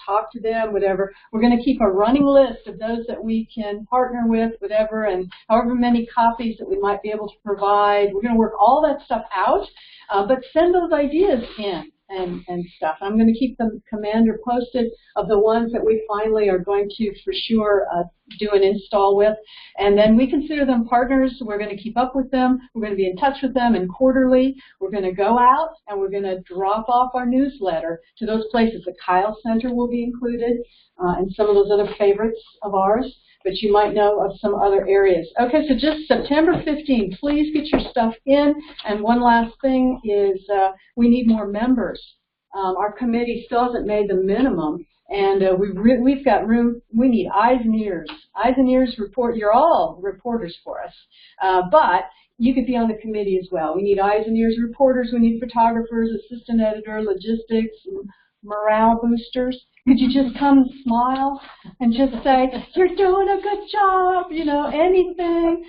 talk to them, whatever, we're going to keep a running list of those that we can partner with, whatever, and however many copies that we might be able to provide. We're going to work all that stuff out, but send those ideas in. And stuff. I'm going to keep the commander posted of the ones that we finally are going to, for sure, do an install with. And then we consider them partners. We're going to keep up with them. We're going to be in touch with them, and quarterly we're going to go out and we're going to drop off our newsletter to those places. The Kyle Center will be included, and some of those other favorites of ours. But you might know of some other areas. Okay, so just September 15th, please get your stuff in. And one last thing is we need more members. Our committee still hasn't made the minimum, And we've got room. We need eyes and ears. Eyes and ears report. You're all reporters for us, but you could be on the committee as well. We need eyes and ears reporters. We need photographers, assistant editor, logistics, morale boosters. Could you just come and smile and just say, you're doing a good job, you know, anything.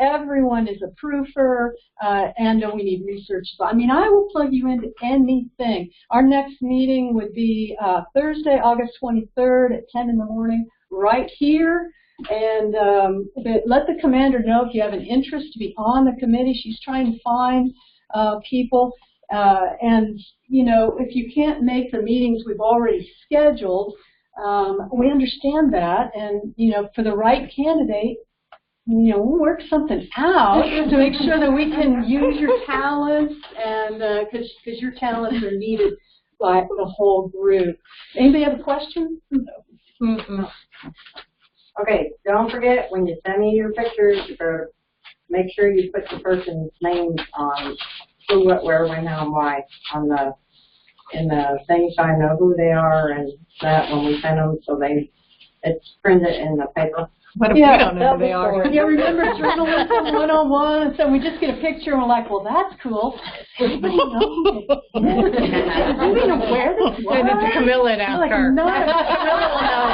Everyone is a proofer, and we need research. I mean, I will plug you into anything. Our next meeting would be Thursday, August 23rd at 10 in the morning, right here. And let the commander know if you have an interest to be on the committee. She's trying to find people. And, you know, if you can't make the meetings we've already scheduled, we understand that. And, you know, for the right candidate, you know, we'll work something out to make sure that we can use your talents, and because your talents are needed by the whole group. Anybody have a question? Okay, don't forget when you send me your pictures, you better make sure you put the person's name on who, what, where, when, how, and why on in the thing, so I know who they are, and that when we send them, so it's printed in the paper. What if we don't know who they are? Yeah, remember journalism 101? So we just get a picture and we're like, well, that's cool. Everybody knows. Everybody knows where this was. Send it to Camilla and ask her. No, Camilla will know.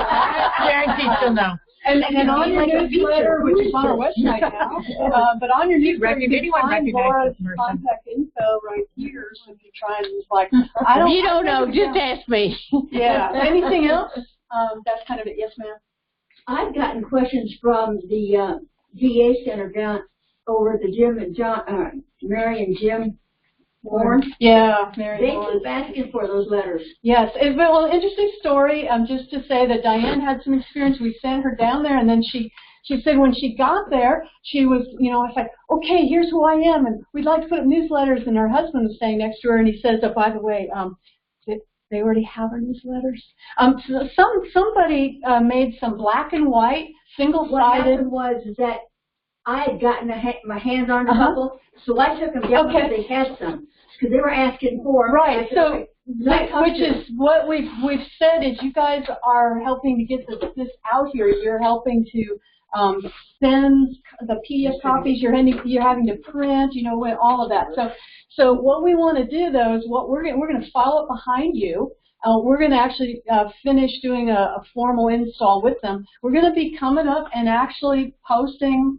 Guaranteed she'll know. And on your newsletter, which is on our website now, but on your newsletter, you can find Laura's contact info right here, so if you try and like, I don't. You don't know, just ask me. Yeah. Anything else? That's kind of it. Yes, ma'am. I've gotten questions from the VA Center down over at the Jim and Mary and Jim Warren. Yeah, Mary They Warren. keep asking for those letters. Yes, well, interesting story. Just to say that Diane had some experience. We sent her down there, and then she said when she got there, she was, you know, I was like, okay, here's who I am, and we'd like to put up newsletters. And her husband was staying next to her, and he says, oh, by the way, they already have our newsletters. Somebody made some black and white, single-sided. What happened was that I had gotten my hands on a couple, so I took them down because they had some. Because they were asking for. Right, so, which is what we've said is you guys are helping to get this out here. You're helping to send the PDF copies. You're having to print, you know, all of that. So what we want to do though is we're going to follow up behind you. We're going to actually finish doing a formal install with them. We're going to be coming up and actually posting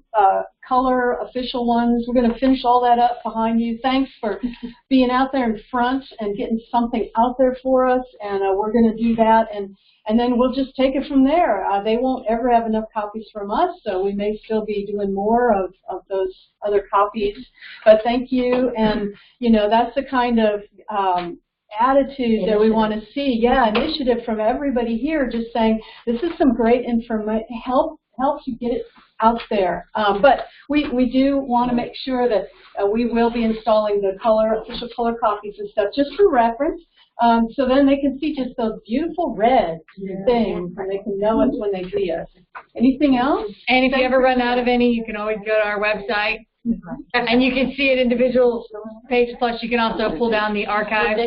color official ones. We're going to finish all that up behind you. Thanks for being out there in front and getting something out there for us. And we're going to do that. And then we'll just take it from there. They won't ever have enough copies from us, so we may still be doing more of those other copies. But thank you. And, you know, that's the kind of attitude that we want to see. Yeah, initiative from everybody here, just saying this is some great information, helps you get it out there. But we do want to make sure that we will be installing the official color copies and stuff just for reference. So then they can see just those beautiful red things, and they can know us when they see us. Anything else? And if you ever run out of any, you can always go to our website. And you can see it individual page, plus you can also pull down the archive.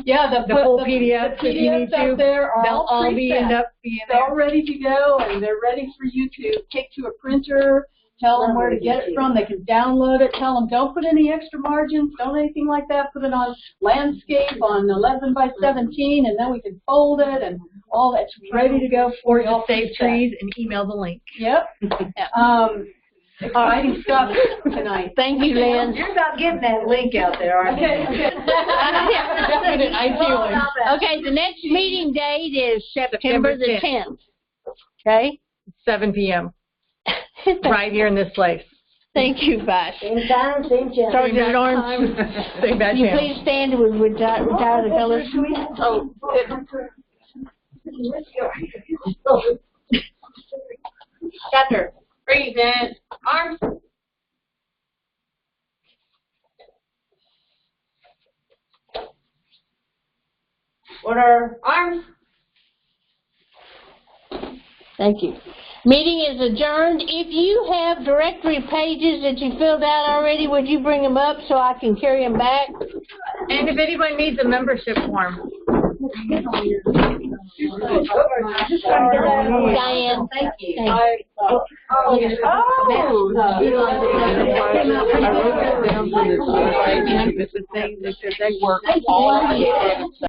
Yeah, the full PDF if you need to. There are they'll all end up being there. They're all ready to go, and they're ready for you to take to a printer, tell them where to get it from. They can download it. Tell them don't put any extra margins, don't anything like that. Put it on landscape on 11 by 17, and then we can fold it, and all that's ready to go for you. Or just save trees and email the link. Yep. Exciting stuff tonight. Thank you, Lynn. You're about getting that link out there, aren't you? Okay. Okay, the next meeting date is September the 10th. Okay? 7 p.m. right here in this place. Thank you, Vice. Same time, same channel. Sergeant Lawrence, Same bad can you channel. please stand and we retire the colors? Oh, Chapter. Present. Arms. Order. Arms. Thank you. Meeting is adjourned. If you have directory pages that you filled out already, would you bring them up so I can carry them back? and if anybody needs a membership form. Diane. Thank you. Thank I wrote that down for the supervisor, but the thing, they said they work all the